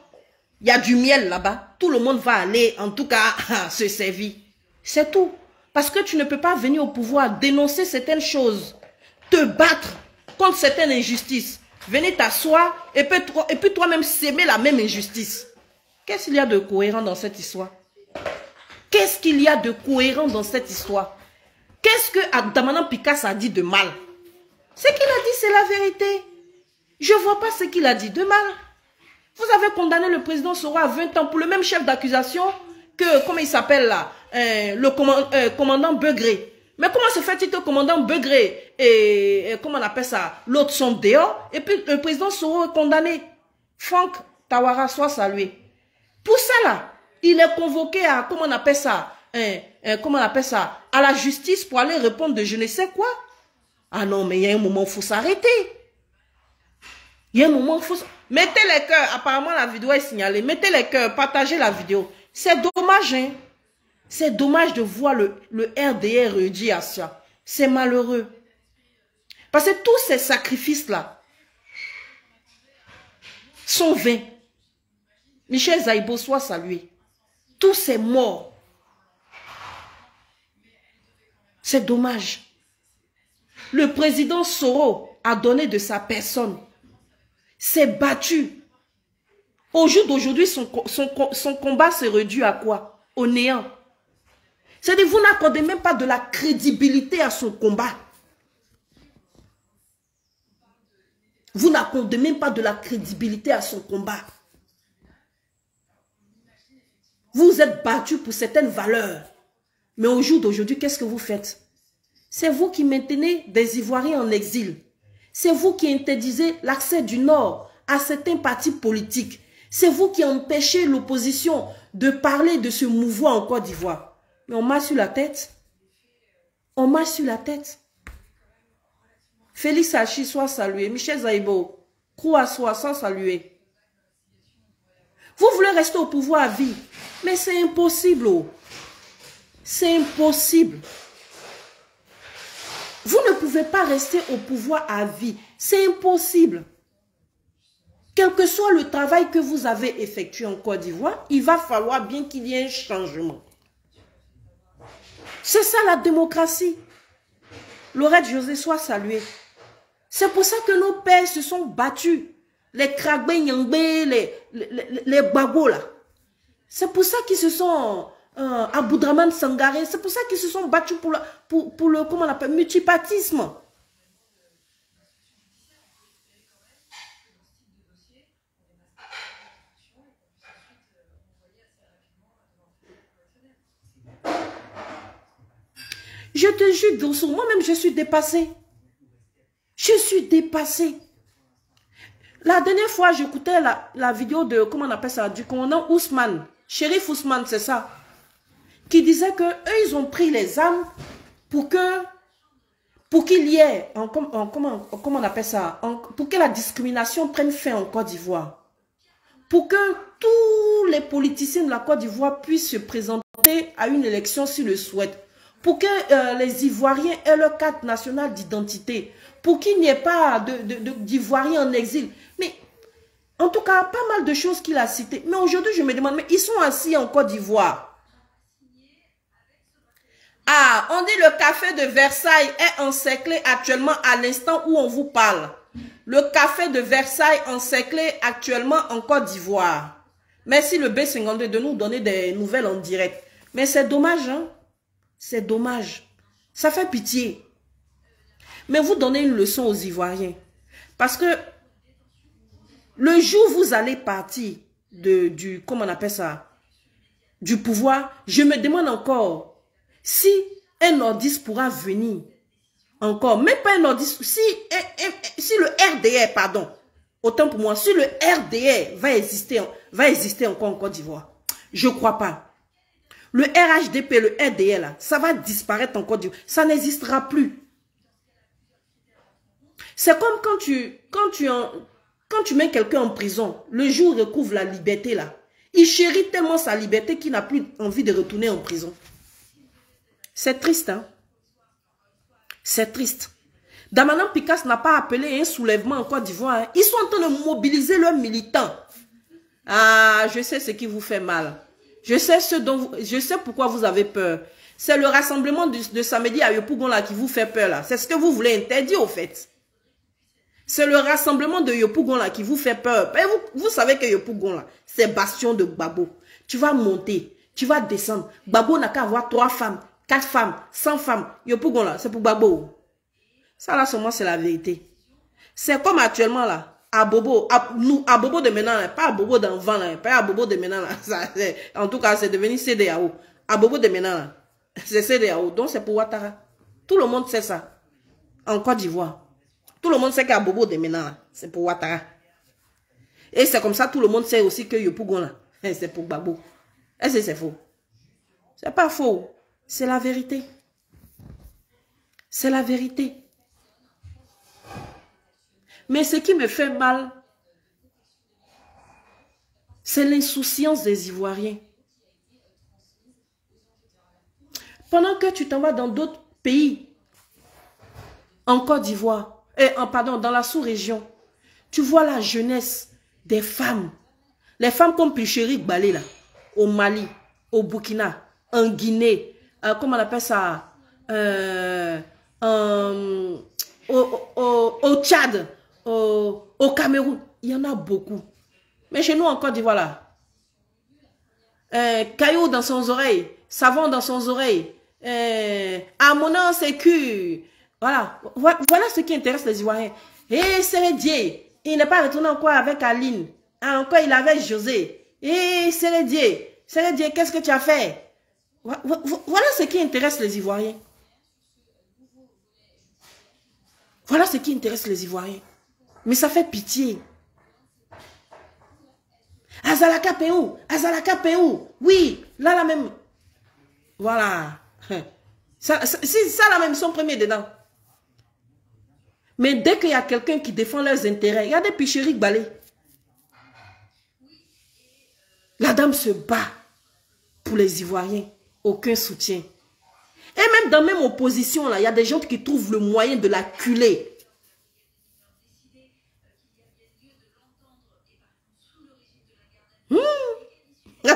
Il y a du miel là-bas. Tout le monde va aller, en tout cas, se servir. C'est tout. Parce que tu ne peux pas venir au pouvoir dénoncer certaines choses, te battre contre certaines injustices, venir t'asseoir et puis toi-même s'aimer la même injustice. Qu'est-ce qu'il y a de cohérent dans cette histoire? Qu'est-ce qu'il y a de cohérent dans cette histoire? Qu'est-ce que Abdamanan Picasso a dit de mal? Ce qu'il a dit, c'est la vérité. Je ne vois pas ce qu'il a dit de mal. Vous avez condamné le président Soro à 20 ans pour le même chef d'accusation que, comment il s'appelle là, le commandant Begré. Mais comment se fait-il que le commandant Begré et comment on appelle ça, l'autre sont dehors et puis le président Soro est condamné? Franck Tawara soit salué. Pour ça là, il est convoqué à, comment on appelle ça, à la justice pour aller répondre de je ne sais quoi. Ah non, mais il y a un moment où il faut s'arrêter. Il y a un moment où il faut... Mettez les cœurs, apparemment la vidéo est signalée. Mettez les cœurs, partagez la vidéo. C'est dommage, hein. C'est dommage de voir le RDR réduit à ça. C'est malheureux. Parce que tous ces sacrifices-là sont vains. Michel Zaïbo soit salué. Tous ces morts. C'est dommage. Le président Soro a donné de sa personne. S'est battu. Au jour d'aujourd'hui, son combat s'est réduit à quoi? Au néant. C'est-à-dire, vous n'accordez même pas de la crédibilité à son combat. Vous n'accordez même pas de la crédibilité à son combat. Vous vous êtes battu pour certaines valeurs. Mais au jour d'aujourd'hui, qu'est-ce que vous faites? C'est vous qui maintenez des Ivoiriens en exil. C'est vous qui interdisez l'accès du Nord à certains partis politiques. C'est vous qui empêchez l'opposition de parler de ce mouvement en Côte d'Ivoire. Mais on marche sur la tête. On marche sur la tête. Félix Hachi soit salué. Michel Zaïbo, Kouassoua soit salué. Vous voulez rester au pouvoir à vie. Mais c'est impossible. Oh. C'est impossible. Vous ne pouvez pas rester au pouvoir à vie. C'est impossible. Quel que soit le travail que vous avez effectué en Côte d'Ivoire, il va falloir bien qu'il y ait un changement. C'est ça la démocratie. Laurette José soit salué. C'est pour ça que nos pères se sont battus. Les Kragbe, Nyangbe, les Gbagbo là. C'est pour ça qu'ils se sont... Aboudraman Sangaré, c'est pour ça qu'ils se sont battus pour le comment on appelle, multipartisme. Je te jure, Dosso, moi-même je suis dépassée. Je suis dépassée. La dernière fois, j'écoutais la vidéo de, comment on appelle ça, du commandant Ousmane, Shérif Ousmane, c'est ça, qui disait que eux, ils ont pris les armes pour qu'il y ait, comment on appelle ça, pour que la discrimination prenne fin en Côte d'Ivoire. Pour que tous les politiciens de la Côte d'Ivoire puissent se présenter à une élection s'ils le souhaitent. Pour que les Ivoiriens aient leur carte nationale d'identité. Pour qu'il n'y ait pas d'Ivoiriens en exil. Mais, en tout cas, pas mal de choses qu'il a citées. Mais aujourd'hui, je me demande, mais ils sont assis en Côte d'Ivoire. Ah, on dit le café de Versailles est encerclé actuellement à l'instant où on vous parle. Le café de Versailles encerclé actuellement en Côte d'Ivoire. Merci le B52 de nous donner des nouvelles en direct. Mais c'est dommage, hein? C'est dommage. Ça fait pitié. Mais vous donnez une leçon aux Ivoiriens. Parce que le jour où vous allez partir comment on appelle ça, du pouvoir, je me demande encore si un nordiste pourra venir encore, même pas un nordiste, si le RDR, pardon, autant pour moi, si le RDR va exister encore en Côte d'Ivoire, je ne crois pas. Le RHDP, le RDR, là, ça va disparaître en Côte d'Ivoire. Ça n'existera plus. C'est comme quand tu mets quelqu'un en prison, le jour où il recouvre la liberté, là, il chérit tellement sa liberté qu'il n'a plus envie de retourner en prison. C'est triste, hein? C'est triste. Damanan Picasso n'a pas appelé un soulèvement en Côte d'Ivoire. Hein. Ils sont en train de mobiliser leurs militants. Ah, je sais ce qui vous fait mal. Je sais pourquoi vous avez peur. C'est le rassemblement de samedi à Yopougon là qui vous fait peur là. C'est ce que vous voulez interdire au fait. C'est le rassemblement de Yopougon là qui vous fait peur. Et vous savez que Yopougon là, c'est bastion de Gbagbo. Tu vas monter, tu vas descendre. Gbagbo n'a qu'à avoir 3 femmes, 4 femmes, 100 femmes. Yopougon là, c'est pour Gbagbo. Ça là seulement c'est la vérité. C'est comme actuellement là. À Bobo de maintenant, pas à Bobo d'enfant, pas à Bobo de maintenant. En tout cas, c'est devenu CDAO. À Bobo de maintenant, c'est CDAO. Donc, c'est pour Ouattara. Tout le monde sait ça. En Côte d'Ivoire. Tout le monde sait qu'à Bobo de maintenant, c'est pour Ouattara. Et c'est comme ça, tout le monde sait aussi que Yopougon, c'est pour Gbagbo. Est-ce que c'est faux? C'est pas faux. C'est la vérité. C'est la vérité. Mais ce qui me fait mal, c'est l'insouciance des Ivoiriens. Pendant que tu t'en vas dans d'autres pays, en Côte d'Ivoire, pardon, dans la sous-région, tu vois la jeunesse des femmes. Les femmes comme Picheri Balé, là, au Mali, au Burkina, en Guinée, comment on appelle ça, au Tchad, au Cameroun, il y en a beaucoup. Mais chez nous en Côte d'Ivoire là, caillou dans son oreille, savon dans son oreille, à mon sécu. Voilà ce qui intéresse les Ivoiriens. Et Sérédier, il n'est pas retourné encore avec Aline. Encore, il avait José. Et Sérédier, qu'est-ce que tu as fait? Voilà ce qui intéresse les Ivoiriens. Voilà ce qui intéresse les Ivoiriens. Mais ça fait pitié. Azalaka Péou, Azalaka Péou. Oui, là même. Voilà. Ça là même, ils sont premiers dedans. Mais dès qu'il y a quelqu'un qui défend leurs intérêts, il y a des picheries balais. La dame se bat pour les Ivoiriens. Aucun soutien. Et même dans même opposition, là, il y a des gens qui trouvent le moyen de la culer.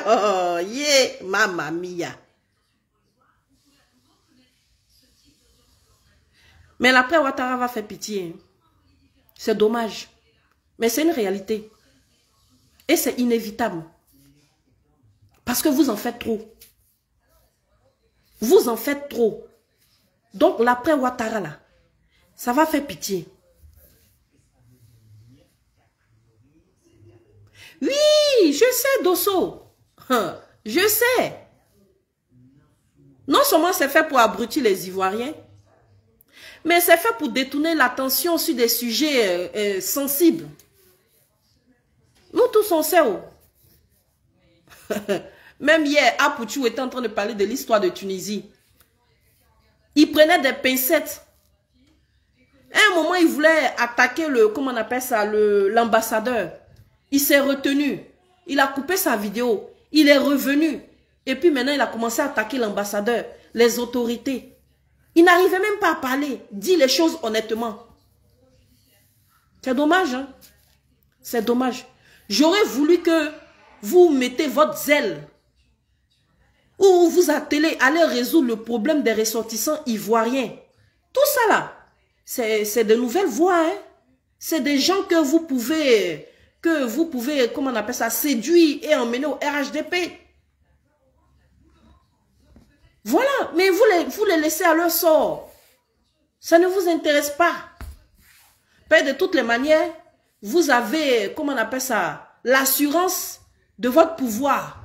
Oh, yeah, mamma mia. Mais l'après Ouattara va faire pitié. C'est dommage. Mais c'est une réalité. Et c'est inévitable. Parce que vous en faites trop. Vous en faites trop. Donc l'après Ouattara là, ça va faire pitié. Oui, je sais Dosso. Je sais. Non seulement c'est fait pour abrutir les Ivoiriens, mais c'est fait pour détourner l'attention sur des sujets sensibles. Nous tous on sait. Même hier, Apouchou était en train de parler de l'histoire de Tunisie. Il prenait des pincettes. À un moment, il voulait attaquer le, comment on appelle ça, l'ambassadeur. Il s'est retenu. Il a coupé sa vidéo. Il est revenu. Et puis maintenant, il a commencé à attaquer l'ambassadeur, les autorités. Il n'arrivait même pas à parler, dire les choses honnêtement. C'est dommage, hein? C'est dommage. J'aurais voulu que vous mettez votre zèle ou vous attelez à aller résoudre le problème des ressortissants ivoiriens. Tout ça là, c'est de nouvelles voies. Hein? C'est des gens que vous pouvez, comment on appelle ça, séduire et emmener au RHDP. Voilà, mais vous les laissez à leur sort. Ça ne vous intéresse pas. De toutes les manières, vous avez, comment on appelle ça, l'assurance de votre pouvoir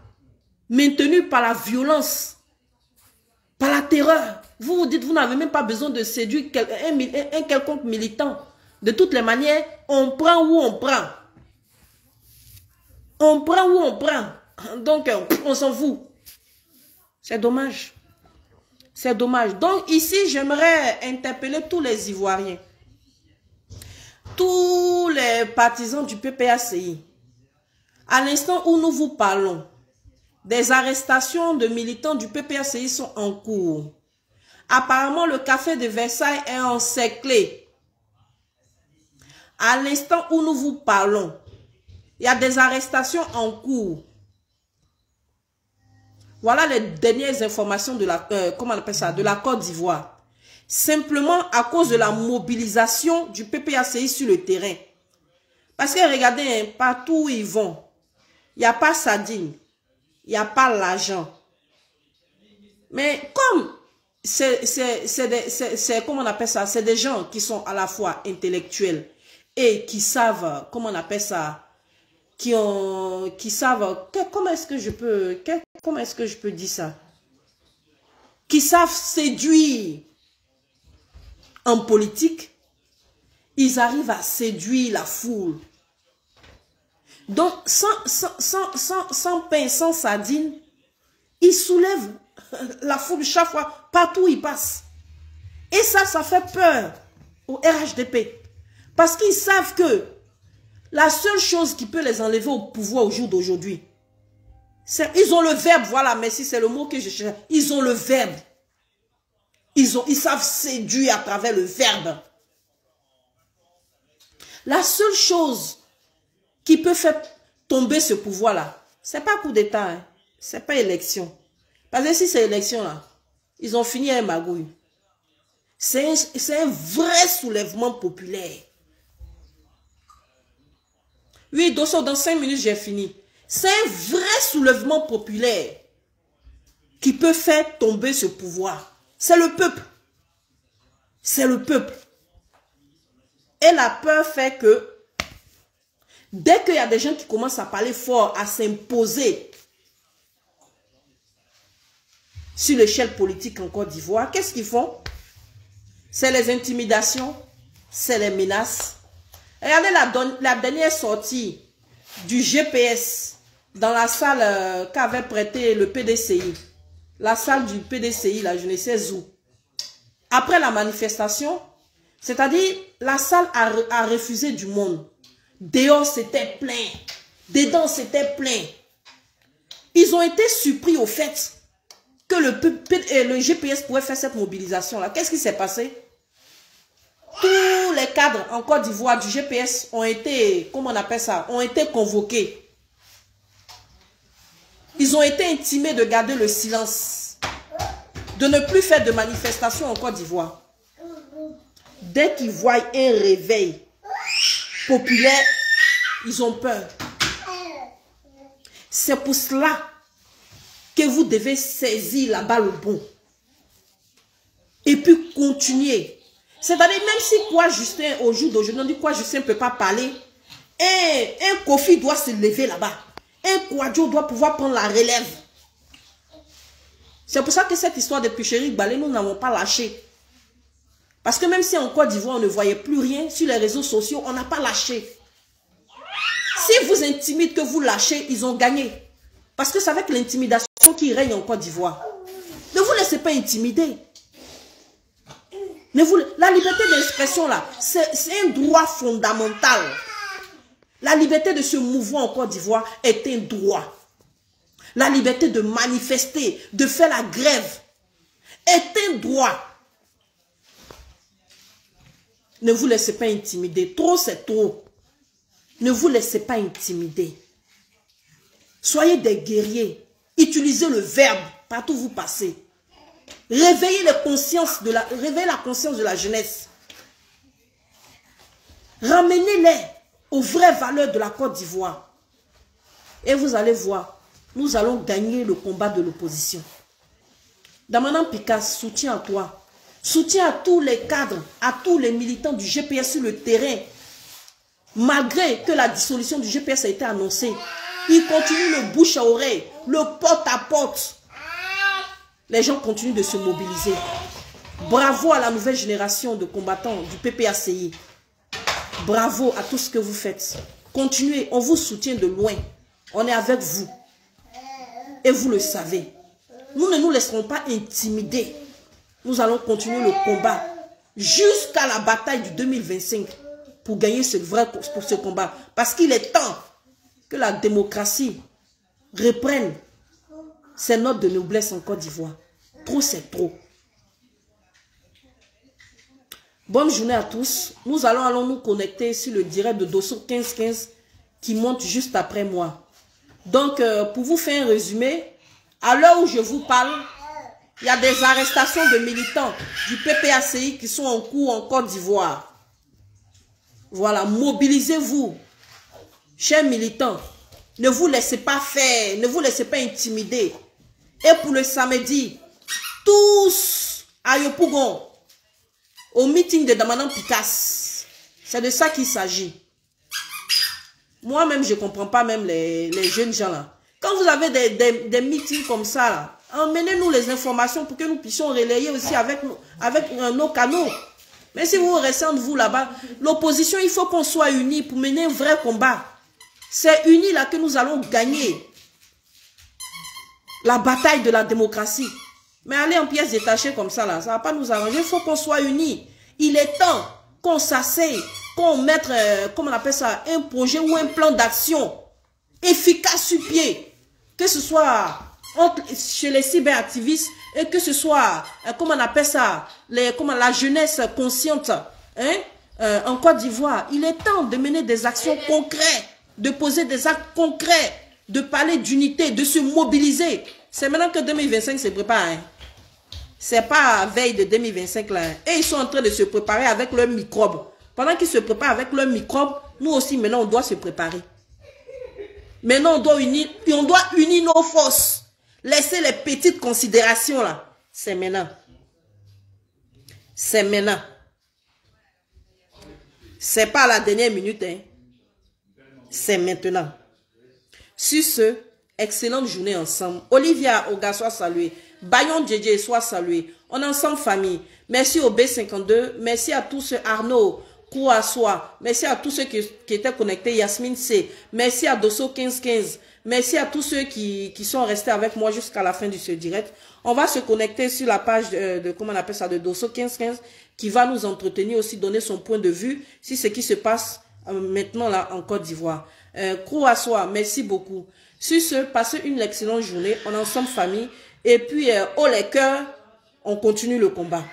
maintenu par la violence, par la terreur. Vous vous dites, vous n'avez même pas besoin de séduire un quelconque militant. De toutes les manières, on prend où on prend. On prend où on prend. Donc, on s'en fout. C'est dommage. C'est dommage. Donc, ici, j'aimerais interpeller tous les Ivoiriens. Tous les partisans du PPACI. À l'instant où nous vous parlons, des arrestations de militants du PPACI sont en cours. Apparemment, le café de Versailles est encerclé. À l'instant où nous vous parlons, il y a des arrestations en cours. Voilà les dernières informations de la, comment on appelle ça, de la Côte d'Ivoire. Simplement à cause de la mobilisation du PPACI sur le terrain. Parce que regardez, hein, partout où ils vont, il n'y a pas sardine, il n'y a pas l'argent. Mais comme comment on appelle ça, c'est des gens qui sont à la fois intellectuels et qui savent, comment on appelle ça, qui savent, comment est-ce que je peux dire ça? Qui savent séduire en politique, ils arrivent à séduire la foule. Donc, sans pain, sans sardine, ils soulèvent la foule chaque fois, partout où ils passent. Et ça fait peur au RHDP. Parce qu'ils savent que la seule chose qui peut les enlever au pouvoir au jour d'aujourd'hui, ils ont le verbe, voilà, merci, c'est le mot que je cherche. Ils ont le verbe. Ils savent séduire à travers le verbe. La seule chose qui peut faire tomber ce pouvoir-là, c'est pas coup d'État, hein, c'est pas élection. Parce que si c'est élection, là, ils ont fini un magouille. C'est un vrai soulèvement populaire. Oui, dans 5 minutes, j'ai fini. C'est un vrai soulèvement populaire qui peut faire tomber ce pouvoir. C'est le peuple. C'est le peuple. Et la peur fait que, dès qu'il y a des gens qui commencent à parler fort, à s'imposer sur l'échelle politique en Côte d'Ivoire, qu'est-ce qu'ils font? C'est les intimidations, c'est les menaces. Regardez la dernière sortie du GPS dans la salle qu'avait prêté le PDCI. La salle du PDCI, là, je ne sais où. Après la manifestation, c'est-à-dire la salle a refusé du monde. Dehors, c'était plein. Dedans, c'était plein. Ils ont été surpris au fait que le GPS pourrait faire cette mobilisation-là. Qu'est-ce qui s'est passé? Tous les cadres en Côte d'Ivoire du GPS ont été, comment on appelle ça, ont été convoqués. Ils ont été intimés de garder le silence, de ne plus faire de manifestations en Côte d'Ivoire. Dès qu'ils voient un réveil populaire, ils ont peur. C'est pour cela que vous devez saisir la balle au bon. Et puis continuer. C'est-à-dire, même si quoi Justin, au jour d'aujourd'hui, on dit quoi Justin ne peut pas parler, un Kofi doit se lever là-bas. Un Kouadio doit pouvoir prendre la relève. C'est pour ça que cette histoire de Picheri Balé, nous n'avons pas lâché. Parce que même si en Côte d'Ivoire, on ne voyait plus rien sur les réseaux sociaux, on n'a pas lâché. Si vous intimidez, que vous lâchez, ils ont gagné. Parce que c'est avec l'intimidation qui règne en Côte d'Ivoire. Ne vous laissez pas intimider. La liberté d'expression, là, c'est un droit fondamental. La liberté de se mouvoir en Côte d'Ivoire est un droit. La liberté de manifester, de faire la grève, est un droit. Ne vous laissez pas intimider. Trop, c'est trop. Ne vous laissez pas intimider. Soyez des guerriers. Utilisez le verbe partout où vous passez. Réveillez la conscience de la jeunesse. Ramenez-les aux vraies valeurs de la Côte d'Ivoire. Et vous allez voir, nous allons gagner le combat de l'opposition. Damanan Picasse, soutien à toi. Soutien à tous les cadres, à tous les militants du GPS sur le terrain. Malgré que la dissolution du GPS a été annoncée, ils continuent le bouche à oreille, le porte à porte. Les gens continuent de se mobiliser. Bravo à la nouvelle génération de combattants du PPACI. Bravo à tout ce que vous faites. Continuez, on vous soutient de loin. On est avec vous. Et vous le savez. Nous ne nous laisserons pas intimider. Nous allons continuer le combat jusqu'à la bataille du 2025 pour gagner pour ce combat. Parce qu'il est temps que la démocratie reprenne ses notes de noblesse en Côte d'Ivoire. Trop, c'est trop. Bonne journée à tous. Nous allons nous connecter sur le direct de Dosso 1515 qui monte juste après moi. Donc, pour vous faire un résumé, à l'heure où je vous parle, il y a des arrestations de militants du PPACI qui sont en cours en Côte d'Ivoire. Voilà, mobilisez-vous, chers militants. Ne vous laissez pas faire, ne vous laissez pas intimider. Et pour le samedi, tous à Yopougon, au meeting de Damanan Picasse. C'est de ça qu'il s'agit. Moi-même, je ne comprends pas même les jeunes gens là. Quand vous avez des meetings comme ça, là, emmenez-nous les informations pour que nous puissions relayer aussi avec nos canaux. Mais si vous restez entre vous là-bas, l'opposition, il faut qu'on soit unis pour mener un vrai combat. C'est unis là que nous allons gagner la bataille de la démocratie. Mais aller en pièces détachées comme ça, là, ça ne va pas nous arranger. Il faut qu'on soit unis. Il est temps qu'on s'asseye, qu'on mette, comment on appelle ça, un projet ou un plan d'action efficace sur pied. Que ce soit chez les cyberactivistes et que ce soit, comment on appelle ça, la jeunesse consciente en Côte d'Ivoire. Il est temps de mener des actions concrètes, de poser des actes concrets, de parler d'unité, de se mobiliser. C'est maintenant que 2025 se prépare. Hein. C'est pas veille de 2025 là. Et ils sont en train de se préparer avec leurs microbes. Pendant qu'ils se préparent avec leurs microbes, nous aussi maintenant on doit se préparer. Maintenant on doit unir nos forces. Laissez les petites considérations là. C'est maintenant. C'est maintenant. C'est pas à la dernière minute, hein. C'est maintenant. Sur ce, excellente journée ensemble. Olivia Oga soit saluée. Bayon JJ soit salué. On est ensemble famille. Merci au B52. Merci à tous ceux, Arnaud, Kouassoa. Merci à tous ceux qui étaient connectés. Yasmine C. Merci à Dosso 1515. Merci à tous ceux qui sont restés avec moi jusqu'à la fin de ce direct. On va se connecter sur la page de comment on appelle ça, de Dosso 1515, qui va nous entretenir aussi, donner son point de vue sur ce qui se passe maintenant là en Côte d'Ivoire. Kouassoa, merci beaucoup. Sur ce, passez une excellente journée. On est ensemble famille. Et puis, oh les cœurs, on continue le combat.